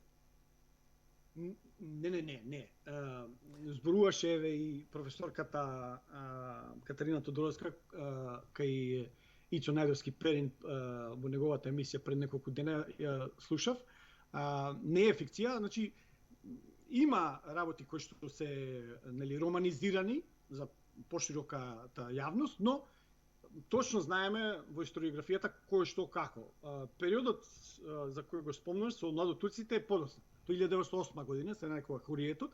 [SPEAKER 3] Не. Зборуваше и професорката Катерина Тодоровска кај Ицо Најдовски Перин во неговата емисија пред неколку дена ја слушав. Не е фикција, значи има работи кои што се романизирани за пошироката јавност, но точно знаеме во историографијата кој што како. Периодот за кој го спомнуваш со младотурците е подоцна. Тоа 1908 година се нарекува Хуриетот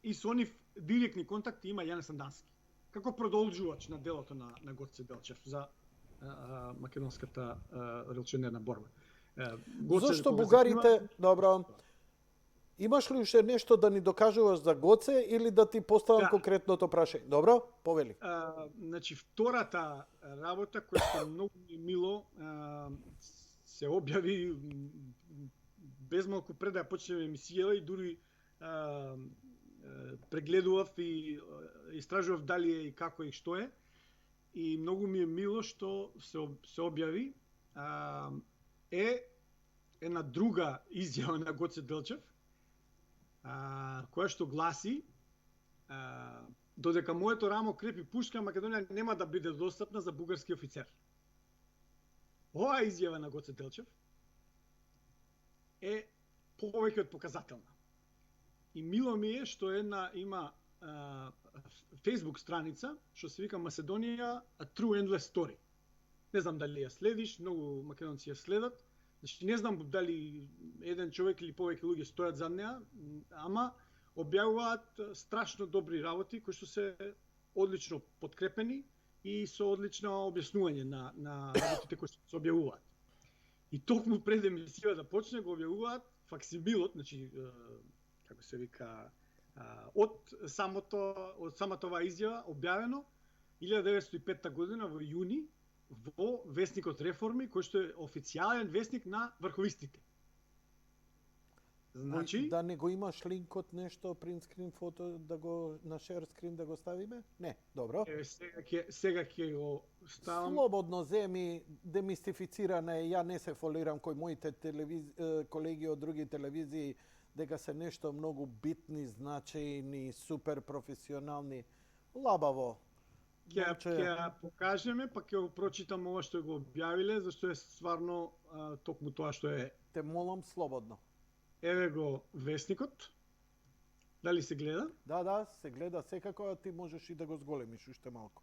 [SPEAKER 3] и со нив директни контакти има Јане Сандански како продолжувач на делото на Гоце Делчев за македонската револуционерна борба.
[SPEAKER 2] Зошто бугарите, добро, Имаш ли уште нешто да ни докажуваш за Гоце или да ти поставам
[SPEAKER 3] Да.
[SPEAKER 2] конкретното прашање? Добро, повели.
[SPEAKER 3] Значи, втората работа, која што многу ми е мило, се објави без малку пред да ја почнеме емисијава и дури прегледував и истражував дали е и како и што е. И многу ми е мило што се објави е една друга изјава на Гоце Делчев, која што гласи додека моето рамо крепи пушка, Македонија нема да биде достапна за бугарски офицер. Оваа изјава на Гоце Делчев е повеќе од показателна. И мило ми е што има Facebook страница што се вика Macedоnia A True Endless Story. Не знам дали ја следиш, многу македонци ја следат. Значи не знам дали еден човек или повеќе луѓе стојат за неа, ама објавуваат страшно добри работи кои што се одлично подкрепени и со одлично објаснување на работите кои се објавуваат. И токму пред емисија да почне го објавуваат факсимилот, значи како се вика од самата оваа изјава објавено 1905 година во јуни во весникот Реформи, кој што е официјален весник на врховистите. Значи,
[SPEAKER 2] Да не го имаш линкот нешто, принт скрин фото, да го на шер скрин да го ставиме? Не, добро.
[SPEAKER 3] сега ќе го ставам.
[SPEAKER 2] Слободно земи, демистифицирана е, ја не се фолирам кој моите колеги од други телевизии, дека се нешто многу битни, значајни, супер професионални. Лабаво.
[SPEAKER 3] Ќе покажеме, па ќе го прочитам ова што го објавиле, зашто е стварно токму тоа што е.
[SPEAKER 2] Те молам слободно.
[SPEAKER 3] Еве го весникот. Дали се гледа?
[SPEAKER 2] Да, се гледа секако, а ти можеш и да го зголемиш уште малку.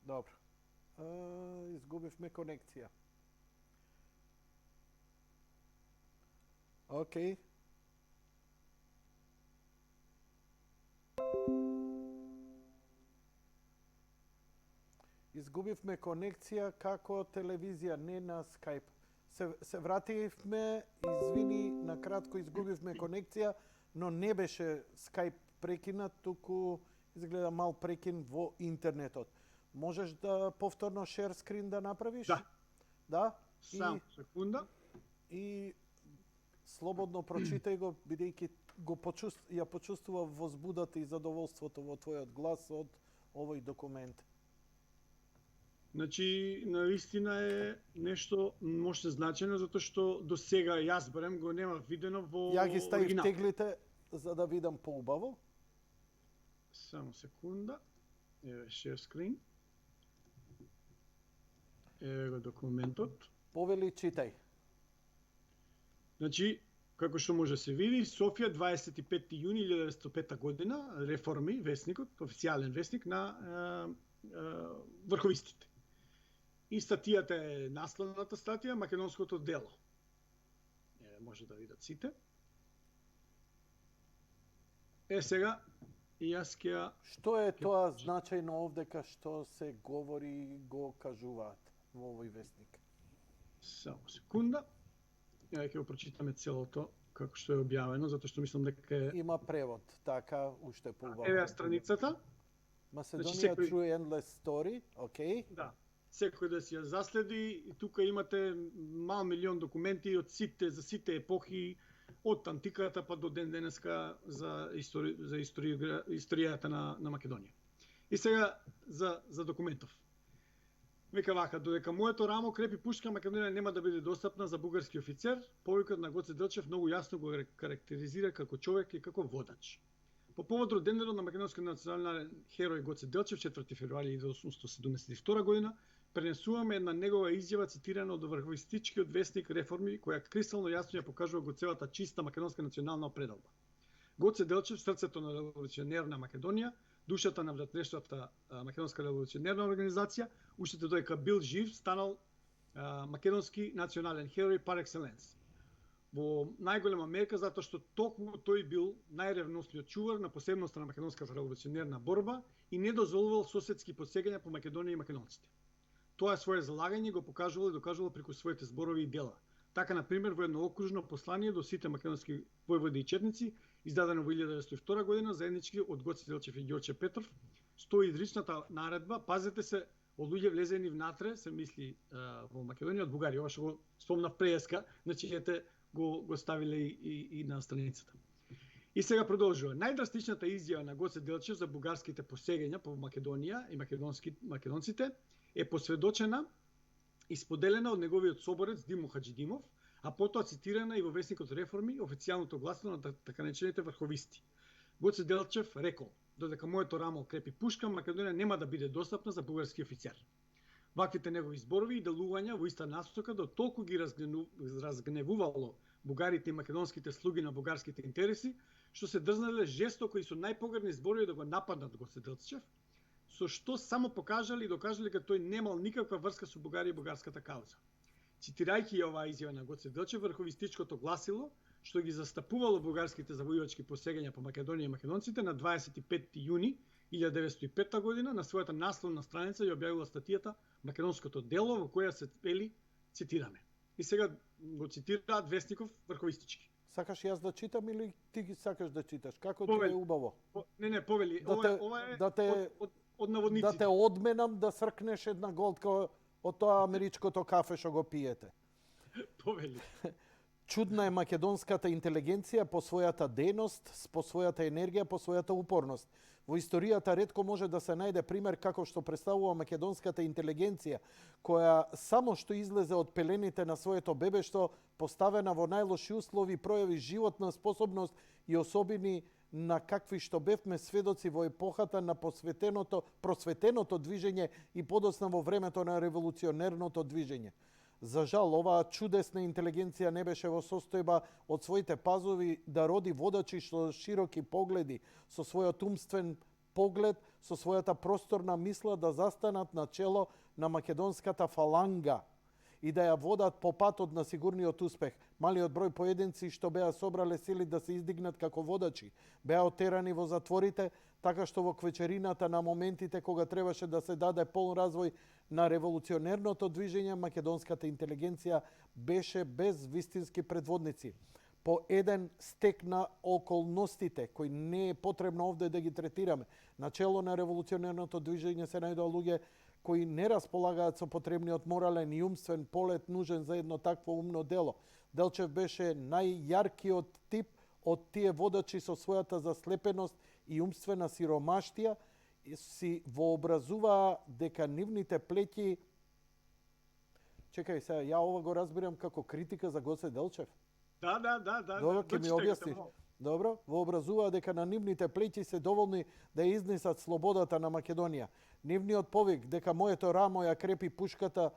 [SPEAKER 2] Добро. Изгубивме конекција. Океј. Изгубивме конекција како телевизија, не на Skype. Се вративме, извини, на кратко изгубивме конекција, но не беше Skype прекинат, туку изгледа мал прекин во интернетот. Можеш да повторно шер скрин да направиш?
[SPEAKER 3] Да.
[SPEAKER 2] Да?
[SPEAKER 3] Сам секунда.
[SPEAKER 2] И слободно прочитај го, бидејќи ја почувствував возбудата и задоволството во твојот глас од овој документ.
[SPEAKER 3] Значи, наистина е нешто може значено, затоа што до сега јас барем го нема видено во
[SPEAKER 2] Ја ги ставив
[SPEAKER 3] оригинал.
[SPEAKER 2] теглите за да видам поубаво.
[SPEAKER 3] Само секунда. Еве share screen. Еве го документот.
[SPEAKER 2] Повели, читај.
[SPEAKER 3] Значи, како што може се види, Софија 25 јуни 1905 година, Реформи, весникот, официјален весник на врховистите. И статијата е насловната статија Македонското дело. Може да видат сите. Сега и јас ќе
[SPEAKER 2] Што е тоа значајно овдека што се говори и го кажуваат во овој весник?
[SPEAKER 3] само секунда. Ќе го прочитаме целото како што е објавено, затоа што мислам дека е...
[SPEAKER 2] Има превод, така, уште поубаво.
[SPEAKER 3] Еве страницата.
[SPEAKER 2] Macedоnia
[SPEAKER 3] секој-
[SPEAKER 2] True Endless Story, окей.
[SPEAKER 3] Да. Секој да си ја заследи, и тука имате мал милион документи од за сите епохи, од антиката па до ден денеска за историјата на Македонија. И сега за документов. Вика вака, додека моето рамо крепи пушка, Македонија нема да биде достапна за бугарски офицер, повикот на Гоце Делчев многу јасно го карактеризира како човек и како водач. По повод роденденот на македонскиот национален херој Гоце Делчев, 4 февруари 1872 година, пренесуваме една негова изјава цитирана од врховистичкиот вестник Реформи, која кристално јасно ја покажува Гоцевата чиста македонска национална определба. Гоце Делчев, срцето на револуционерна Македонија, душата на внатрешната македонска револуционерна организација, уште додека бил жив, станал македонски национален херој пар екселенс. Во најголема мерка затоа што токму тој бил најревностниот чувар на посебноста на македонската револуционерна борба и не дозволувал соседски посегања по Македонија и македонците. тоа свое залагање го покажувало и докажувало преку своите зборови и дела. Така, на пример, во едно окружно послание до сите македонски војводи и четници, издадено во 1902 година, заеднички од Гоце Делчев и Ѓорче Петров, стои изричната наредба: пазете се од луѓе влезени внатре, се мисли во Македонија, од Бугарија. Ова што го спомнав преска, значи ете го ставиле и на страницата. И сега продолжува. Најдрастичната изјава на Гоце Делчев за бугарските посегања по Македонија и македонците е посведочена и споделена од неговиот соборец Димо Хаџидимов, а потоа цитирана и во весникот Реформи, официјалното гласно на така наречените врховисти. Гоце Делчев рекол: додека моето рамо крепи пушка, Македонија нема да биде достапна за бугарски офицер. Ваквите негови зборови и делувања во иста насока до толку ги разгневувало бугарите и македонските слуги на бугарските интереси, што се дрзнале жестоко и со најпогребни зборови да го нападнат Гоце Делчев, со што само покажали и докажали дека тој немал никаква врска со Бугарија и бугарската кауза. Цитирајќи оваа изјава на Гоце Делчев, врховистичкото гласило, што ги застапувало бугарските завојувачки посегања по Македонија и македонците, на 25 јуни 1905 година на својата насловна страница ја објавила статијата "Македонското дело", во која се вели, цитираме. И сега го цитираат вестников врховистички.
[SPEAKER 2] Сакаш јас да читам или ти ги сакаш да читаш? Како ти е убаво?
[SPEAKER 3] Не, повели. Ова е од наводниците.
[SPEAKER 2] Да те одменам да сркнеш една голтка од тоа америчкото кафе што го пиете.
[SPEAKER 3] Повели.
[SPEAKER 2] Чудна е македонската интелигенција по својата дејност, по својата енергија, по својата упорност. Во историјата ретко може да се најде пример како што представува македонската интелигенција, која само што излезе од пелените на своето бебештво, поставена во најлоши услови, пројави животна способност и особини на какви што бевме сведоци во епохата на просветеното движење и подосна во времето на револуционерното движење. За жал, оваа чудесна интелигенција не беше во состојба од своите пазови да роди водачи со широки погледи, со својот умствен поглед, со својата просторна мисла да застанат на чело на македонската фаланга и да ја водат по патот на сигурниот успех. Малиот број поединци што беа собрале сили да се издигнат како водачи, беа отерани во затворите, така што во квечерината на моментите кога требаше да се даде полн развој на револуционерното движење, македонската интелигенција беше без вистински предводници. По еден стек на околностите, кои не е потребно овде да ги третираме, на чело на револуционерното движење се најдоа луѓе кои не располагаат со потребниот морален и умствен полет нужен за едно такво умно дело. Делчев беше најјаркиот тип од тие водачи со својата заслепеност и умствена сиромаштија, си вообразуваа дека нивните плеќи... Чекај сега, ја ова го разбирам како критика за Гоце Делчев.
[SPEAKER 3] Да.
[SPEAKER 2] Добро, ќе ми објасниш. Добро, вообразуваа дека на нивните плеќи се доволни да изнесат слободата на Македонија. Нивниот повик дека моето рамо ја крепи пушката,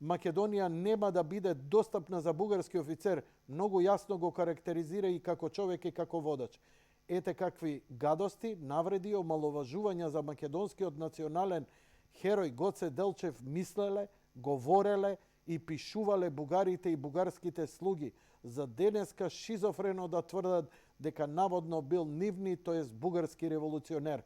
[SPEAKER 2] Македонија нема да биде достапна за бугарски офицер, многу јасно го карактеризира и како човек и како водач. Ете какви гадости, навреди и омаловажувања за македонскиот национален херој Гоце Делчев мислеле, говореле и пишувале бугарите и бугарските слуги, за денеска шизофрено да тврдат дека наводно бил нивни, тоест бугарски револуционер.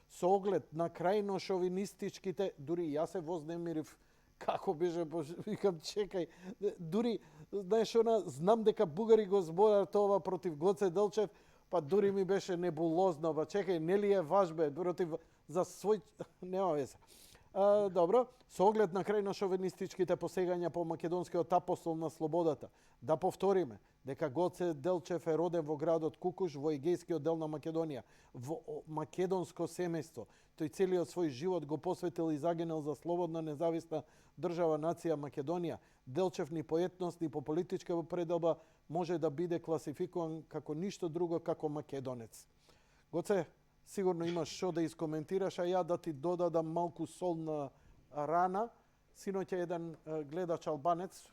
[SPEAKER 2] Со оглед на крајно шовинистичките, дури јас се вознемирив, како беше, викам, чекај, дури, знаеш, знам дека бугари го зборат ова против Гоце Делчев, па дури ми беше небулозно, па чекај, нели е важбе, против, за свој, нема везе. Добро, со оглед на крајно шовинистичките посегања по македонскиот апостол на слободата, да повториме дека Гоце Делчев е роден во градот Кукуш, во егејскиот дел на Македонија, во македонско семејство. Тој целиот свој живот го посветил и загинал за слободна независна држава нација Македонија. Делчев ни по етност, ни по политичка пределба може да биде класификуван како ништо друго како македонец. Гоце, сигурно имаш што да искоментираш, а ја да ти додадам малку сол на рана. Синоќа еден гледач албанец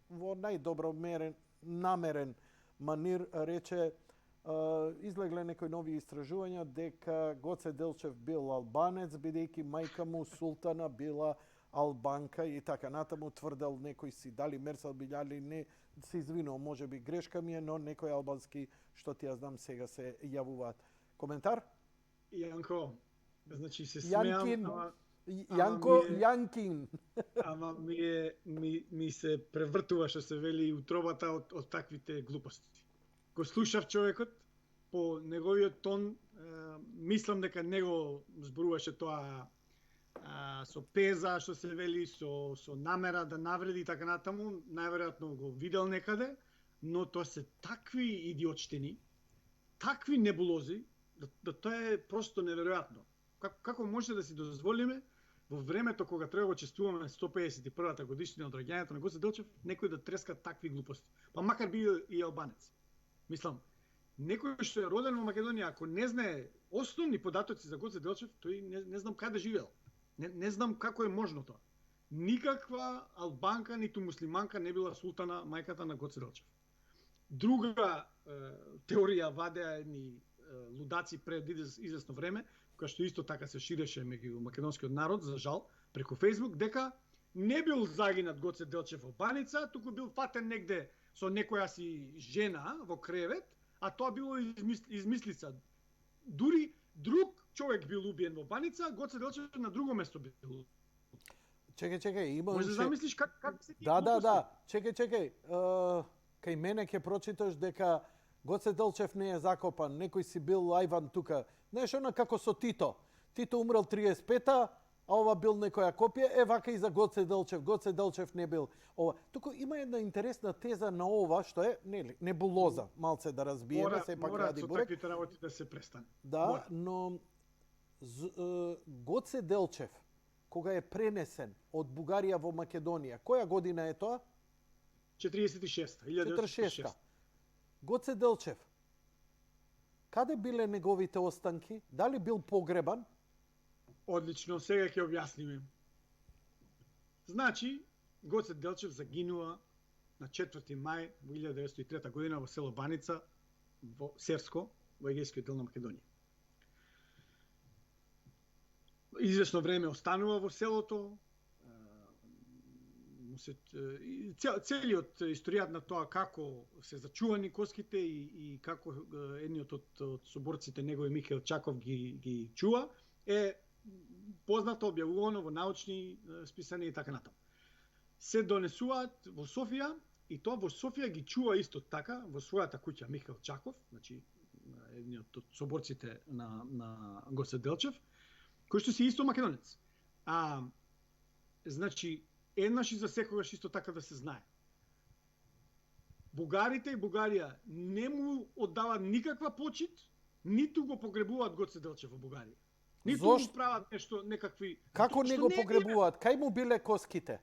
[SPEAKER 2] во најдобро намерен манир рече, излегле некои нови истражувања дека Гоце Делчев бил албанец, бидејќи мајка му султана била албанка и така натаму тврдел некои си дали Мерсел Билјали, не се извинувам, може би грешка ми е, но некои албански што ти ја знам сега се јавуваат. Коментар?
[SPEAKER 3] Јанко, значи се смеам,
[SPEAKER 2] Јанко Јанкин.
[SPEAKER 3] Ама ми се превртува што се вели утробата од таквите глупости. Го слушав човекот, по неговиот тон, мислам дека него зборуваше тоа со пеза, што се вели, со намера да навреди и така натаму, најверојатно го видел некаде, но тоа се такви идиотштини, такви небулози, да тоа е просто неверојатно. Како може да си дозволиме во времето кога треба го честуваме 151-та годишнина од раѓањето на Гоце Делчев, некој да треска такви глупости. Па макар бил и албанец. Мислам, некој што е роден во Македонија, ако не знае основни податоци за Гоце Делчев, тој не знам каде живеел. Не знам како е можно тоа. Никаква албанка, ниту муслиманка не била султана мајката на Гоце Делчев. Друга теорија вадеа едни лудаци пред известно време, која што исто така се ширеше меѓу македонскиот народ, за жал, преку Фејсбук, дека не бил загинат Гоце Делчев во баница, туку бил фатен негде со некоја си жена во кревет, а тоа било измислица. Дури друг човек бил убиен во баница, Гоце Делчев на друго место бил.
[SPEAKER 2] Чекај, има...
[SPEAKER 3] Може да замислиш как се
[SPEAKER 2] Да. Чекај. Кај мене ќе прочиташ дека Гоце Делчев не е закопан, некој си бил Ајван тука. Знаеш, она како со Тито. Тито умрел 35-та, а ова бил некоја копија, вака и за Гоце Делчев. Гоце Делчев не бил ова. Туку има една интересна теза на ова, што е небулоза, малце да разбиеме, сепак ради бурек.
[SPEAKER 3] Мора со таквите работи да се престане.
[SPEAKER 2] Да, но Гоце Делчев, кога е пренесен од Бугарија во Македонија, која година е тоа?
[SPEAKER 3] 46-та, 1946.
[SPEAKER 2] Гоце Делчев, каде биле неговите останки? Дали бил погребан?
[SPEAKER 3] Одлично, сега ќе објасниме. Значи, Гоце Делчев загинува на 4 мај 1903 година во село Баница, во Серско, во егејскиот дел на Македонија. Известно време останува во селото, целиот историјат на тоа како се зачувани коските и како едниот од соборците негови Михаил Чаков ги чува е познато, објавувано во научни списања и така натаму. Се донесуваат во Софија и тоа во Софија ги чува исто така во својата куќа Михаил Чаков, значи едниот од соборците на Гоце Делчев, кој што си исто македонец. Значи еднаш и за секогаш исто така да се знае. Бугарите и Бугарија не му оддаваат никаква почит, ниту го погребуваат Гоце Делчев во Бугарија. Ниту му прават нешто, некакви...
[SPEAKER 2] Како не го погребуваат? Кај му биле коските?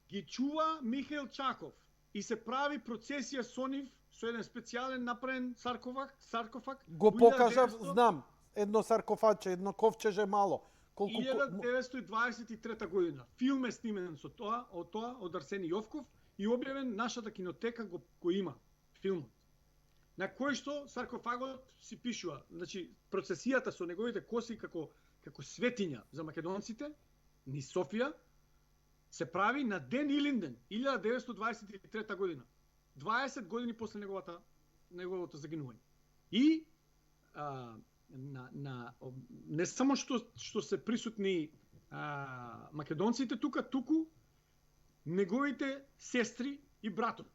[SPEAKER 3] Ги чува Михаил Чаков и се прави процесија со нив, со еден специјален направен саркофаг.
[SPEAKER 2] Го покажав, знам, едно саркофаче, едно ковчеже мало.
[SPEAKER 3] 1923 година. Филм е снимен со тоа, од Арсени Јовков и објавен, нашата кинотека го има филмот. На кој што саркофагот си пишува, значи процесијата со неговите коси како светиња за македонците, ни Софија, се прави на ден Илинден, 1923 година. 20 години после неговото загинување. И не само што се присутни македонците туку неговите сестри и братот.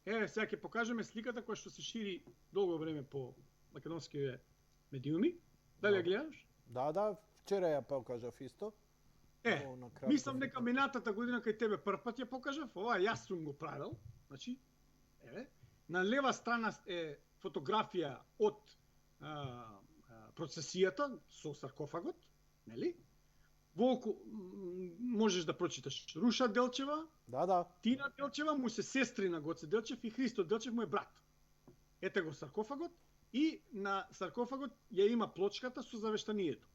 [SPEAKER 3] Еве сега ќе покажеме сликата која што се шири долго време по македонските медиуми. Дали ја гледаш?
[SPEAKER 2] Да, вчера ја покажав исто.
[SPEAKER 3] Мислам дека минатата година кај тебе прв пат ја покажав, ова јас сум го правил. Значи, еве, на лева страна е фотографија од процесијата со саркофагот, нели? Волку можеш да прочиташ Руша Делчева, Тина Делчева му се сестри на Гоце Делчев и Христо Делчев му е брат. Ете го саркофагот и на саркофагот ја има плочката со завештанието.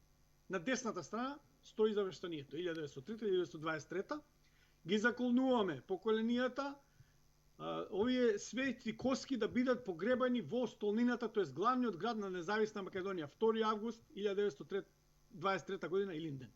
[SPEAKER 3] На десната страна стои завештанието 1903-1923. Ги заколнуваме поколенијата овие свети коски да бидат погребани во столнината, тоест главниот град на независна Македонија, 2 август 1923 година, Илинден.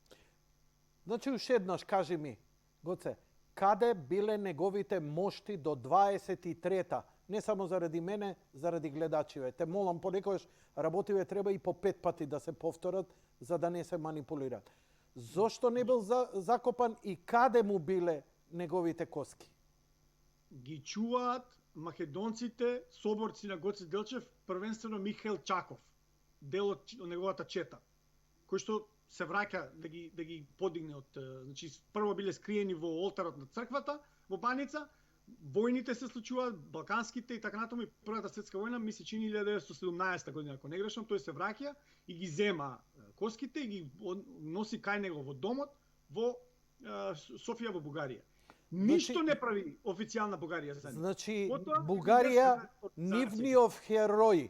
[SPEAKER 2] Значи, уште еднаш кажи ми, Гоце, каде биле неговите мошти до 23-та? Не само заради мене, заради гледачиве. Те молам, понекогаш работиве треба и по 5 пати да се повторат, за да не се манипулираат. Зошто не бил закопан и каде му биле неговите коски?
[SPEAKER 3] Ги чуваат македонците, соборци на Гоце Делчев, првенствено Михаил Чаков, дел од неговата чета, кој што се враќа да ги подигне од, значи прво биле скриени во олтарот на црквата во Баница, војните се случуваат, балканските и така натаму, и Првата светска војна ми се чини 1917 година, ако не грешам, тој се враќа и ги зема коските и ги носи кај него во домот во Софија во Бугарија. Ништо не прави официјална Бугарија за нив.
[SPEAKER 2] Значи,
[SPEAKER 3] Потоа,
[SPEAKER 2] Бугарија,
[SPEAKER 3] организација.
[SPEAKER 2] нивниот херој,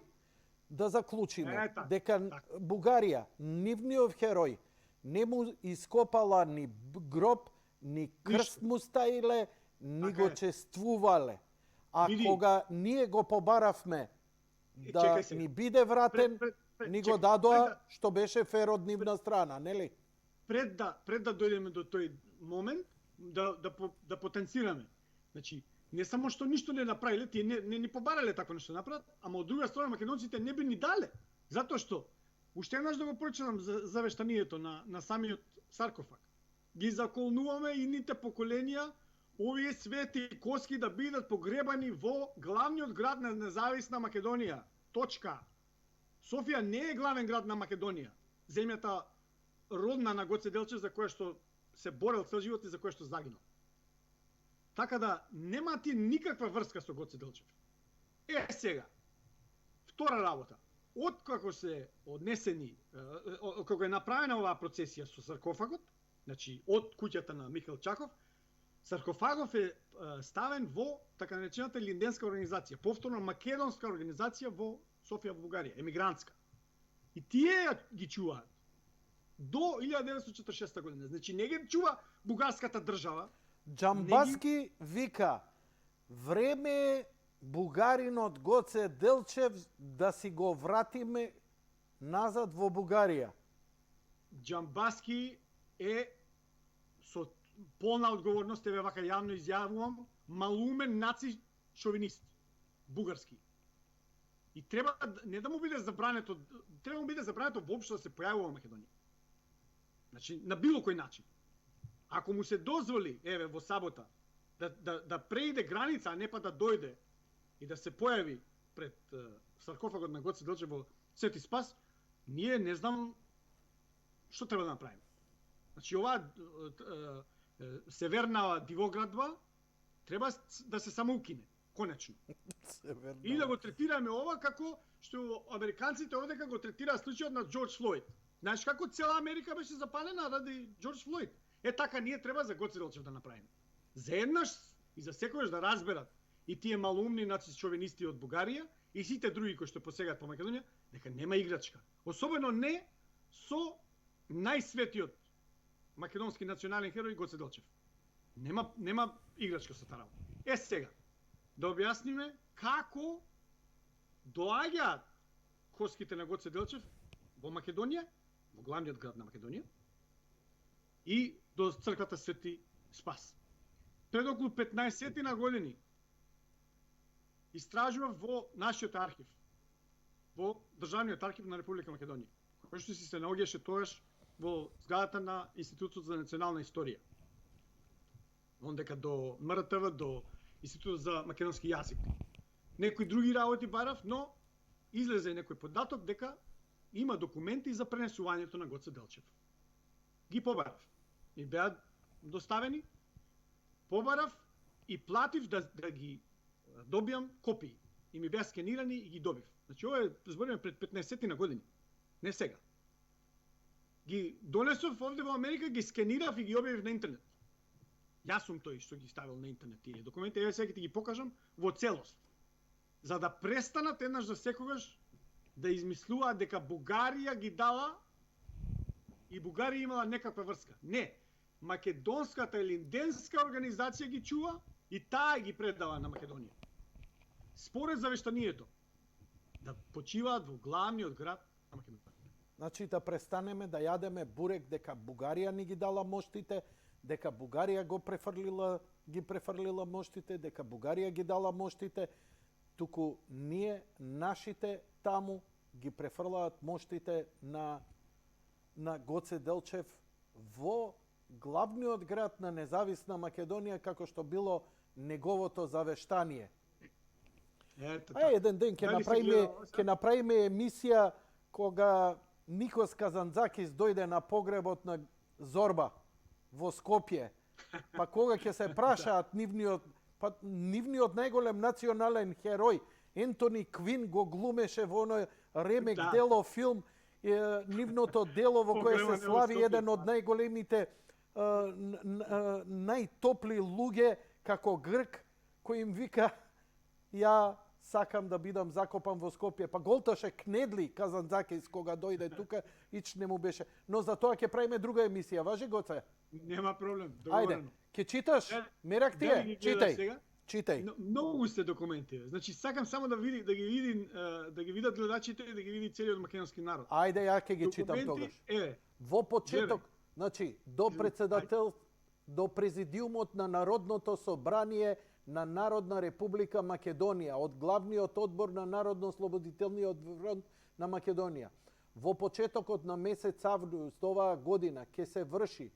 [SPEAKER 2] да заклучиме, дека Бугарија, нивниот херој, не му ископала ни гроб, ни крст му стаиле, ни го чествувале. А кога ние го побаравме да ни биде вратен, ни го дадоа што беше фер од нивна страна, нели?
[SPEAKER 3] Пред да дојдеме до тој момент, да потенцираме. Значи, не само што ништо не направиле, тие не ни побарале такво нешто направат, ама од друга страна македонците не би ни дале. Затоа што, уште еднаш да го прочитам завештанието на самиот саркофаг. Ги заколнуваме идните поколенија овие свети коски да бидат погребани во главниот град на независна Македонија. Точка. Софија не е главен град на Македонија. Земјата родна на Гоце Делчев за која што се борел цел живот и за која што загинал. Така да нема ти никаква врска со Гоце Делчев. Сега, втора работа. Откако се однесени, како е направена оваа процесија со саркофагот, значи од куќата на Михаил Чаков, саркофагов е ставен во така наречената Линденска организација, повторно македонска организација во Софија, во Бугарија, емигрантска. И тие ги чуваат до 1946 година. Значи не ги чува бугарската држава.
[SPEAKER 2] Џамбаски вика, време е бугаринот Гоце Делчев да си го вратиме назад во Бугарија.
[SPEAKER 3] Џамбаски е со полна одговорност, еве вака јавно изјавувам, малумен наци шовинист, бугарски. И треба не да му биде забрането, треба му биде забрането воопшто да се појавува во Македонија. Значи, на било кој начин. Ако му се дозволи, еве, во сабота, да преиде граница, а не па да дојде и да се појави пред саркофагот на Гоце Делчев во Свети Спас, ние не знам што треба да направиме. Значи, оваа северна дивоградба треба да се самоукине, конечно. И да го третираме ова како што американците овдека го третираат случајот на Џорџ Флојд. Знаеш како цела Америка беше запалена ради Џорџ Флојд? Така ние треба за Гоце Делчев да направиме. Заеднаш и за секојаш да разберат и тие малумни наци-шовинисти од Бугарија и сите други кои што посегаат по Македонија, дека нема играчка. Особено не со најсветиот македонски национален херој Гоце Делчев. Нема играчка со таа работа. Сега, да објасниме како доаѓаат коските на Гоце Делчев во Македонија, во главниот град на Македонија, и до црквата Свети Спас. Пред околу 15 на години истражував во нашиот архив, во Државниот архив на Република Македонија, кој што се наоѓаше тоаш во зградата на Институтот за национална историја. Ондека до МРТВ, до Институтот за македонски јазик. Некои други работи барав, но излезе некој податок дека има документи за пренесувањето на Гоце Делчев. Ги побарав. Ми беа доставени, побарав и платив да ги добијам копии. И ми беа скенирани и ги добив. Значи, ова е, збориме, пред 15 на години. Не сега. Ги донесов овде во Америка, ги скенирав и ги објавив на интернет. Јас сум тој што ги ставил на интернет тие документи, еве сега ќе ти ги покажам во целост. За да престанат еднаш за секогаш да измислуваат дека Бугарија ги дала и Бугарија имала некаква врска. Не. Македонската Линденска организација ги чува и таа ги предава на Македонија. Според завештанието, да почиваат во главниот град на Македонија.
[SPEAKER 2] Значи да престанеме да јадеме бурек дека Бугарија ни ги дала моштите, дека Бугарија ги префрлила моштите, дека Бугарија ги дала моштите, туку ние, нашите таму, ги префрлаат моштите на Гоце Делчев во главниот град на независна Македонија, како што било неговото завештание.
[SPEAKER 3] Ето
[SPEAKER 2] А
[SPEAKER 3] така.
[SPEAKER 2] еден ден ќе
[SPEAKER 3] Дали си
[SPEAKER 2] направиме
[SPEAKER 3] гледал ова сега?
[SPEAKER 2] ќе направиме емисија кога Никос Казанзакис дојде на погребот на Зорба во Скопје. Па кога ќе се прашаат нивниот најголем национален херој Ентони Квин го глумеше во оној ремек
[SPEAKER 3] Да.
[SPEAKER 2] дело филм, нивното дело во кое
[SPEAKER 3] Погребот
[SPEAKER 2] се
[SPEAKER 3] на
[SPEAKER 2] слави
[SPEAKER 3] Скопје,
[SPEAKER 2] еден од најголемите најтопли луѓе како Грк, кој им вика ја сакам да бидам закопан во Скопје. Па голташе Кнедли Казанзакис кога дојде тука, ич не му беше. Но за тоа ќе правиме друга емисија. Важи, Гоце?
[SPEAKER 3] Нема проблем.
[SPEAKER 2] Ајде,
[SPEAKER 3] Договорено.
[SPEAKER 2] ќе читаш? Мерак ти
[SPEAKER 3] Дали
[SPEAKER 2] е?
[SPEAKER 3] ги гледаш
[SPEAKER 2] Читај.
[SPEAKER 3] сега?
[SPEAKER 2] Читај.
[SPEAKER 3] Многу се документи. Значи сакам само да ги видат гледачите и да ги види целиот македонски народ.
[SPEAKER 2] Ајде, ја ќе ги читам тогаш. Во почеток, значи, до президиумот на Народното собрание на Народна република Македонија, од главниот одбор на Народно-слободителниот фронт на Македонија. Во почетокот на месец август оваа година ќе се врши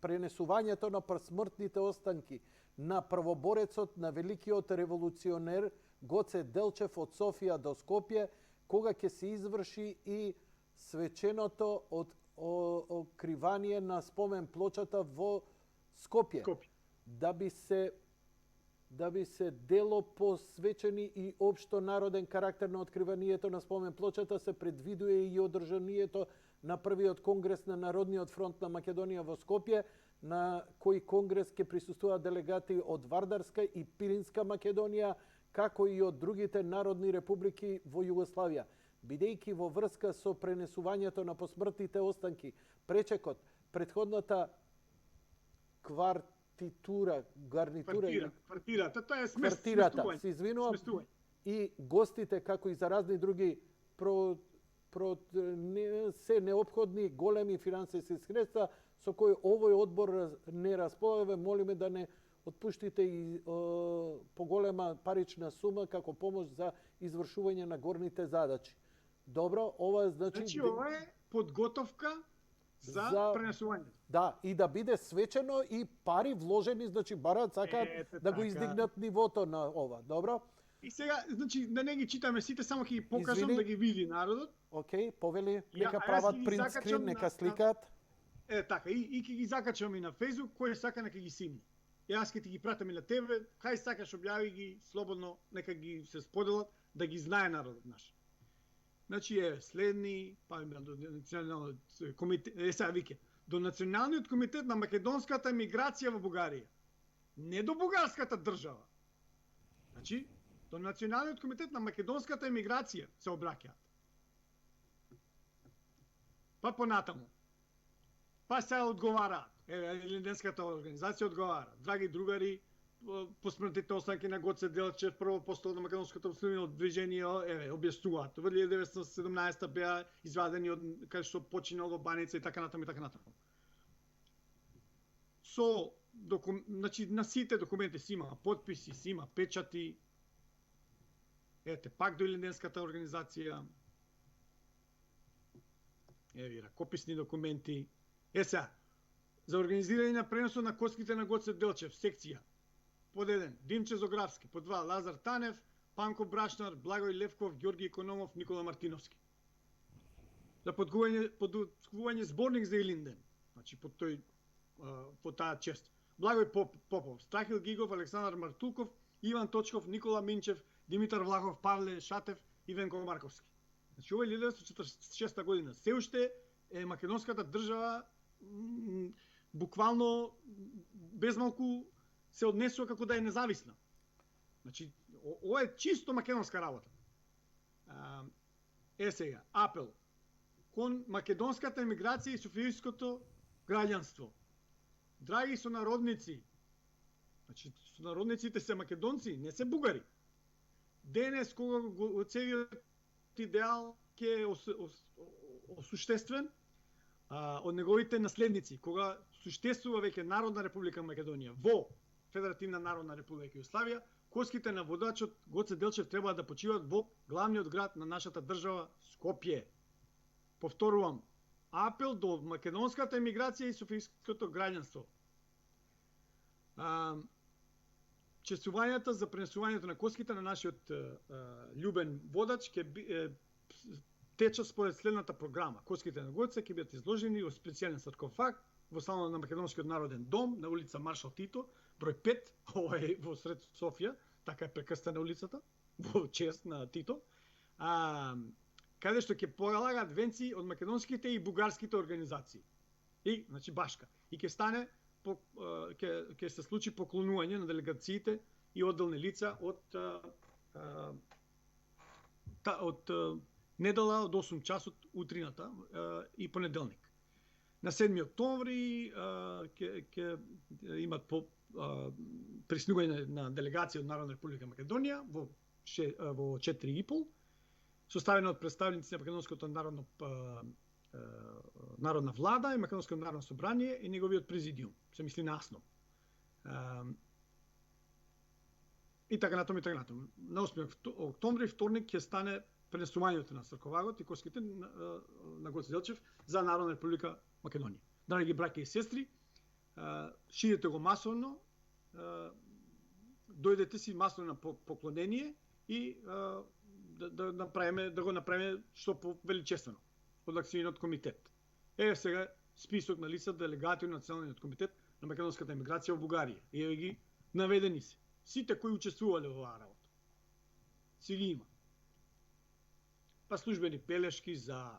[SPEAKER 2] пренесувањето на посмртните останки на првоборецот на великиот револуционер Гоце Делчев од Софија до Скопје, кога ќе се изврши и свеченото откривање на спомен плочата во Скопје. Да би се дело посвечени и општо народен карактер на откриванието на спомен плочата, се предвидува и одржанието на првиот конгрес на Народниот фронт на Македонија во Скопје, на кој конгрес ќе присуствуваат делегати од Вардарска и Пиринска Македонија, како и од другите народни републики во Југославија. Бидејќи во врска со пренесувањето на посмртните останки, пречекот, предходната
[SPEAKER 3] квартирата, тоа е
[SPEAKER 2] квартирата,
[SPEAKER 3] сместување.
[SPEAKER 2] се извинувам,
[SPEAKER 3] Сместување.
[SPEAKER 2] и гостите, како и за разни други се неопходни големи финансиски средства со кои овој одбор не располага, молиме да не отпуштите и поголема парична сума како помош за извршување на горните задачи. Добро, ова
[SPEAKER 3] Значи ова е подготовка за пренесување.
[SPEAKER 2] Да, и да биде свечено и пари вложени, значи барат сакаат да го издигнат нивото на ова. Добро?
[SPEAKER 3] И сега, значи, да не ги читаме сите, само ќе ги покажам
[SPEAKER 2] Извини.
[SPEAKER 3] да ги види народот.
[SPEAKER 2] Океј, повели, нека
[SPEAKER 3] Јас
[SPEAKER 2] прават
[SPEAKER 3] ги
[SPEAKER 2] принт
[SPEAKER 3] закачам
[SPEAKER 2] скрин,
[SPEAKER 3] на-
[SPEAKER 2] нека сликаат.
[SPEAKER 3] Така, и ќе ги закачам и на Facebook, кој сака нека ги симни. Јас ќе ти ги пратам и на тебе, кај сакаш објави ги слободно, нека ги се споделат, да ги знае народот наш. Значи следни, па до националниот комитет, сега вике, до Националниот комитет на македонската емиграција во Бугарија. Не до бугарската држава. Значи, до Националниот комитет на македонската емиграција се обраќаат. Па понатаму. Па се одговараат. Еленденската организација одговара. Драги другари, посмртните останки на Гоце Делчев, прво апостол на македонското обследување движење, објаснуваат. Во 1917 беа извадени од кај што починало Баница и така натаму и така натаму. Значи на сите документи си има подписи, си има печати. Ете, пак до Еленденската организација. Ракописни документи. Сега, за организирање на преносот на коските на Гоце Делчев, секција. Под 1, Димче Зографски, под 2, Лазар Танев, Панко Брашнар, Благој Левков, Ѓорги Економов, Никола Мартиновски. За подкупување зборник за Илинден, значи по таа чест. Благој Попов, Страхил Гигов, Александар Мартулков, Иван Точков, Никола Минчев, Димитар Влахов, Павле Шатев и Венко Марковски. Значи ова е 1946 година. Се уште е македонската држава буквално безмалку се однесува како да е независна. Значи, ова е чисто македонска работа. Сега, апел кон македонската емиграција и софијското граѓанство. Драги сонародници, значи сонародниците се македонци, не се бугари. Денес кога целиот идеал ќе е осуштествен од неговите наследници, кога суштествува веќе Народна република Македонија во Федеративна Народна република Југославија, коските на водачот Гоце Делчев треба да почиваат во главниот град на нашата држава Скопје. Повторувам, апел до македонската емиграција и софијското граѓанство. Честувањата за пренесувањето на коските на нашиот љубен водач ќе течат според следната програма. Коските на Гоце ќе бидат изложени во специјален саркофаг во салонот на Македонскиот народен дом на улица Маршал Тито, број 5, ова е во сред Софија, така е прекрстена улицата, во чест на Тито, каде што ќе полагаат венци од македонските и бугарските организации. И, значи, башка. И ќе стане, ќе се случи поклонување на делегациите и одделни лица од недела од 8 часот утрината и понеделник. На 7 октомври ќе имат приснување на делегација од Народна република Македонија во 4,5, составена од представници на Македонското народна влада и Македонското народно собрание и неговиот президиум. Се мисли на АСНО. И така натаму и така натаму. На 8 октомври, вторник, ќе стане пренесувањето на сарковагот и коските на Гоце Делчев за Народна република Македонија. Драги браќа и сестри, ширите го масовно, дојдете си масовно на поклонение и да го направиме што повеличествено од акционерот комитет. Еве сега список на лица делегати на Националниот комитет на македонската емиграција во Бугарија. Еве ги наведени се. Сите кои учествувале во оваа работа. Си ги има. Па службени белешки за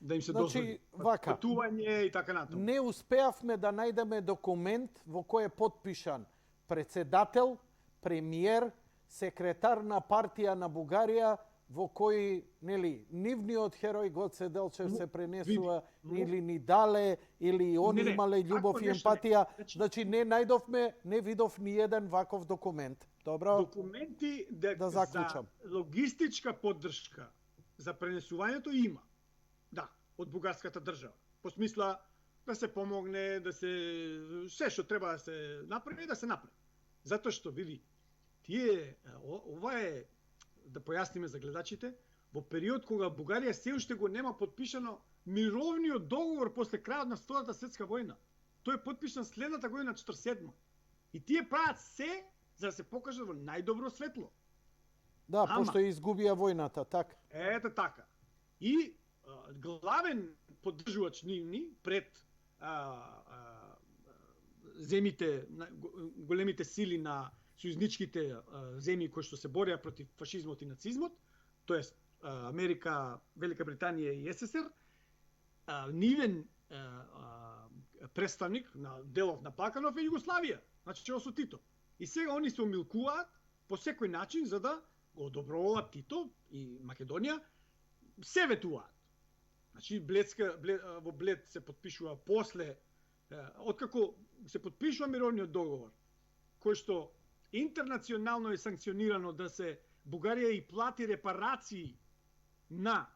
[SPEAKER 3] да им се дозволи патување и така натаму.
[SPEAKER 2] Не успеавме да најдеме документ во кој е потпишан председател, премиер, секретар на партија на Бугарија, во кој, нели, нивниот херој Гоце Делчев се пренесува или ни дале, или они имале љубов и емпатија. Значи не најдовме, не видов ни еден ваков документ. Добро?
[SPEAKER 3] Документи
[SPEAKER 2] да заклучам.
[SPEAKER 3] За логистичка поддршка за пренесувањето има. Да, од бугарската држава. По смисла да се помогне, да се што треба да се направи, да се направи. Затоа што види, ова е, да појасниме за гледачите, во период кога Бугарија се уште го нема подпишано мировниот договор после крајот на Втората светска војна. Тој е подпишан следната година 47. И тие прават се за да се покажат во најдобро светло.
[SPEAKER 2] Да, пошто изгубија војната, така.
[SPEAKER 3] Ете така. И главен поддржувач нивни пред земите, големите сили на сојузничките земји кои што се борија против фашизмот и нацизмот, тоест Америка, Велика Британија и СССР, нивен представник на делов на Балканов е Југославија, значи Јосип Тито. И сега они се умилкуваат по секој начин за да го одобруваат Тито и Македонија, се ветуваат. Значи во Блед се подпишува после, откако се подпишува мировниот договор, кој што интернационално е санкционирано да се Бугарија и плати репарации на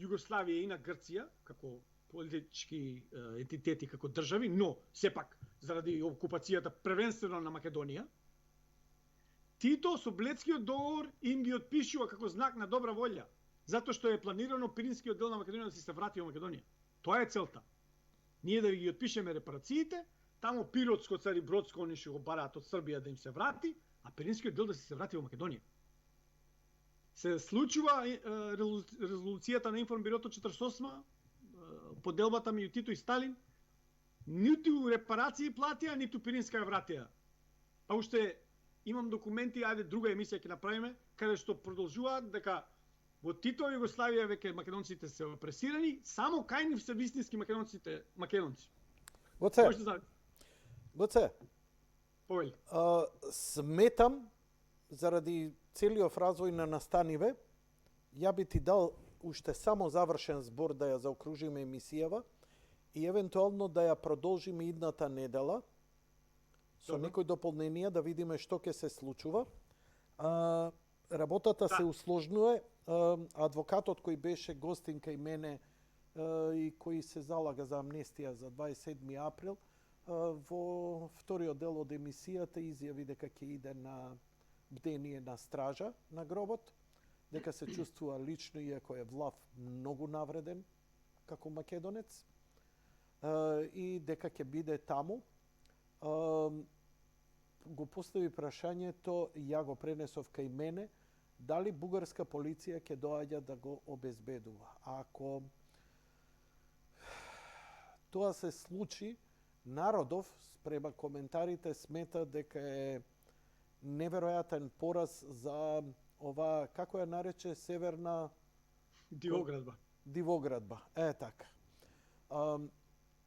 [SPEAKER 3] Југославија и на Грција, како политички entiteti, како држави, но сепак заради окупацијата првенствено на Македонија, Тито со Бледскиот договор им ги отпишува како знак на добра волја, затоа што е планирано Пиринскиот дел на Македонија да се врати во Македонија. Тоа е целта. Ние да ги отпишеме репарациите, тамо Пиротско, Царибродско, они што го бараат од Србија да им се врати, а Пиринскиот дел да се врати во Македонија. Се случува резолуцијата на Информбирото 48 поделбата меѓу Тито и Сталин, ниту репарации платија, ниту Пиринска вратија. Па уште имам документи, ајде друга емисија ќе направиме, каде што продолжуваат дека во Титова Југославија веќе македонците се опресирани, само кај нив се вистински македонци.
[SPEAKER 2] Гоце,
[SPEAKER 3] Повели.
[SPEAKER 2] Сметам, заради целиот развој на настаниве, ја би ти дал уште само завршен збор да ја заокружиме емисијава и евентуално да ја продолжиме идната недела со некои дополненија да видиме што ќе се случува. Работата се усложнува. Адвокатот кој беше гостин кај мене и кој се залага за амнестија за 27 април, во вториот дел од емисијата изјави дека ќе иде на бдение на стража на гробот, дека се чувствува лично, иако е влав многу навреден како македонец, и дека ќе биде таму. Го постави прашањето, ја го пренесов кај мене, дали бугарска полиција ќе доаѓа да го обезбедува. Ако тоа се случи, народов, спрема коментарите, смета дека е неверојатен пораз за ова, како ја нарече, северна Дивоградба. Така.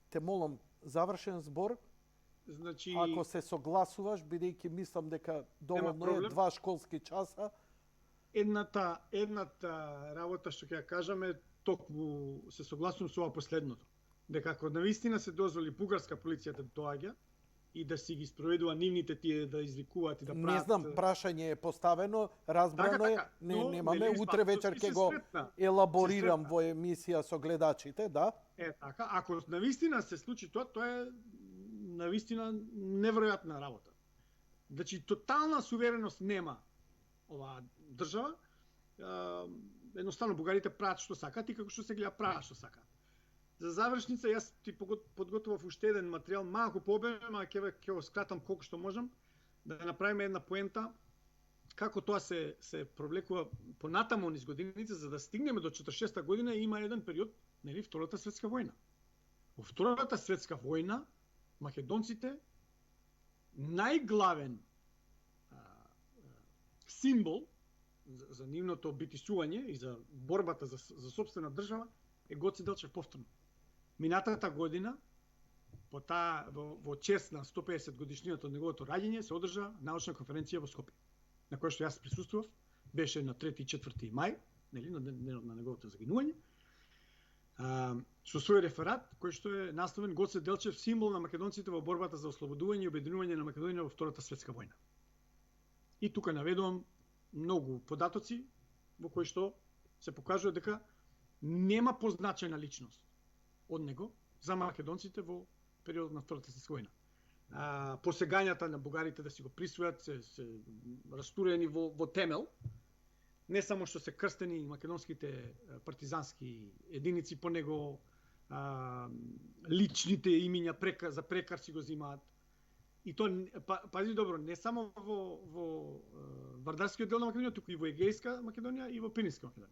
[SPEAKER 2] Те молам, завршен збор.
[SPEAKER 3] Значи,
[SPEAKER 2] ако се согласуваш, бидејќи мислам дека доволно е 2 школски часа.
[SPEAKER 3] Едната работа што ќе ја кажаме, токму се согласувам со ова последното. Дека ако навистина се дозволи бугарска полиција да доаѓа и да си ги спроведува нивните тие да извикуваат и да прават...
[SPEAKER 2] Не знам, прашање е поставено, разбрано е, немаме, утре вечер ќе го елаборирам во емисија со гледачите, да?
[SPEAKER 3] Така, ако навистина се случи тоа е навистина неверојатна работа. Значи, тотална сувереност нема оваа држава. Едноставно, бугарите прават што сакат и како што се гледа прават што сакат. За завршница, јас ти подготвував уште еден материјал, малку пообемен, а ќе го скратам колку што можам, да направиме една поента како тоа се провлекува понатаму низ годините, за да стигнеме до 46-та година. Има еден период, нели, Втората светска војна. Во Втората светска војна македонците најглавен символ за нивното битисување и за борбата за сопствена држава е Гоце Делчев повторно. Минатата година, во чест на 150 годишнината од неговото раѓање, се одржа научна конференција во Скопје, на која што јас присуствував, беше на 3 и 4 мај, нели, на денот на неговото загинување, со свој реферат, кој што е насловен Гоце Делчев, символ на македонците во борбата за ослободување и обединување на Македонија во Втората светска војна. И тука наведувам многу податоци во кои што се покажува дека нема позначена личност од него за македонците во периодот на Втората светска војна. Посегањата на бугарите да си го присвојат се растурени во темел. Не само што се крстени македонските партизански единици по него, личните имиња за прекар си го земаат. И тоа, пази добро, не само во Вардарскиот дел на Македонија, туку и во Егејска Македонија и во Пиринска Македонија.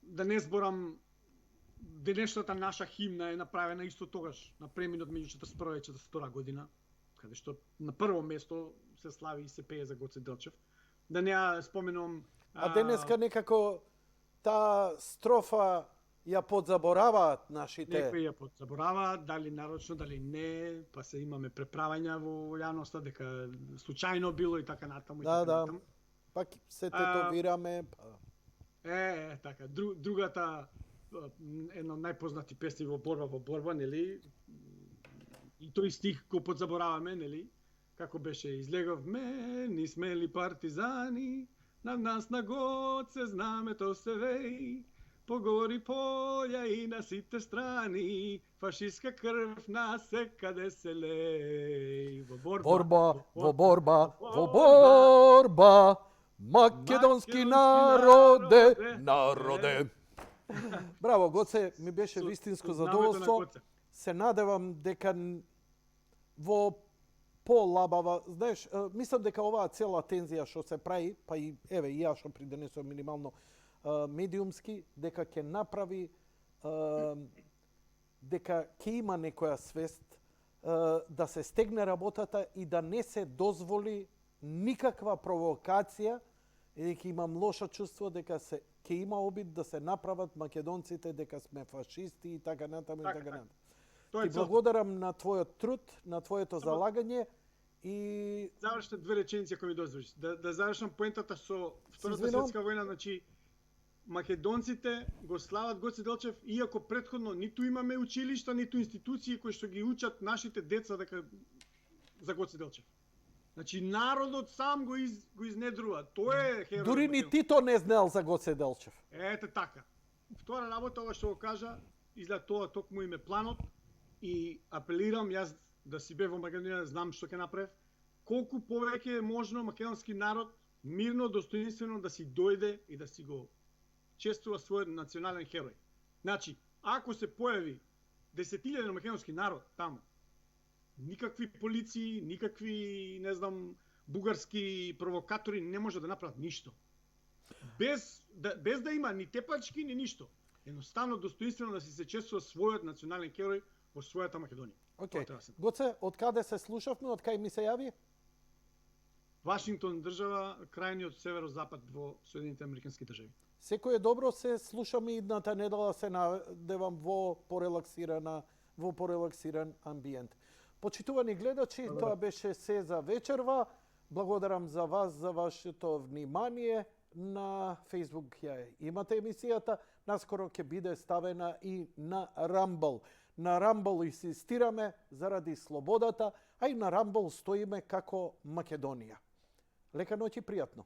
[SPEAKER 3] Да не зборам, денешната наша химна е направена исто тогаш, на преминот меѓу 41 и 42 година, каде што на прво место се слави и се пее за Гоце Делчев. Да не ја споменувам...
[SPEAKER 2] денеска некако таа строфа ја подзабораваат нашите...
[SPEAKER 3] Некои ја подзабораваат, дали нарочно, дали не, па се имаме преправања во јавноста дека случајно било и така натаму.
[SPEAKER 2] Да. Пак се тетовираме.
[SPEAKER 3] Така. Другата, една од најпознати песни во борба, нели? И тој стих го подзабораваме, нели? Како беше, излеговме, ни смели партизани, на нас на Гоце знамето се веј, по гори полја и на сите страни, фашистска крв на секаде се леј. Во
[SPEAKER 2] борба, македонски народе. Браво, Гоце, ми беше вистинско задоволство. Се надевам дека во полабава, знаеш, мислам дека оваа цела тензија што се прави, па и еве и јас што придонесувам минимално медиумски, дека ќе направи дека ќе има некоја свест да се стегне работата и да не се дозволи никаква провокација, и дека имам лошо чувство дека ќе има обид да се направат македонците дека сме фашисти и така натаму и така натаму. Ти благодарам на твојот труд, на твоето залагање и...
[SPEAKER 3] Завршите 2 реченици ако ми дозволиш. Да завршам поентата со Втората светска војна, значи македонците го слават Гоце Делчев, иако претходно ниту имаме училишта, ниту институции кои што ги учат нашите деца дека за Гоце Делчев. Значи народот сам го изнедрува. Тој е херој.
[SPEAKER 2] Дури ни Тито не знаел за Гоце Делчев.
[SPEAKER 3] Ете така. Втора работа, ова што го кажа, изгледа тоа токму им е планот и апелирам јас да си бев во Македонија, знам што ќе направев. колку повеќе е можно македонски народ мирно, достоинствено да си дојде и да си го чествува својот национален херој. Значи, ако се појави 10.000 македонски народ таму, никакви полиции, никакви, не знам, бугарски провокатори не може да направат ништо. Без да има ни тепачки, ни ништо. Едноставно, достоинствено да си се чествува својот национален херој во својата Македонија.
[SPEAKER 2] Океј. Гоце, од каде се слушавме, од кај ми се јави?
[SPEAKER 3] Вашингтон држава, крајниот северозапад во Соединените Американски држави.
[SPEAKER 2] Секој е добро, се слушаме идната недела, се надевам во порелаксиран амбиент. Почитувани гледачи, тоа беше се за вечерва. Благодарам за вас, за вашето внимание. На Facebook ја имате емисијата. Наскоро ќе биде ставена и на Rumble. На Rumble инсистираме заради слободата, а и на Rumble стоиме како Македонија. Лека ноќ и пријатно.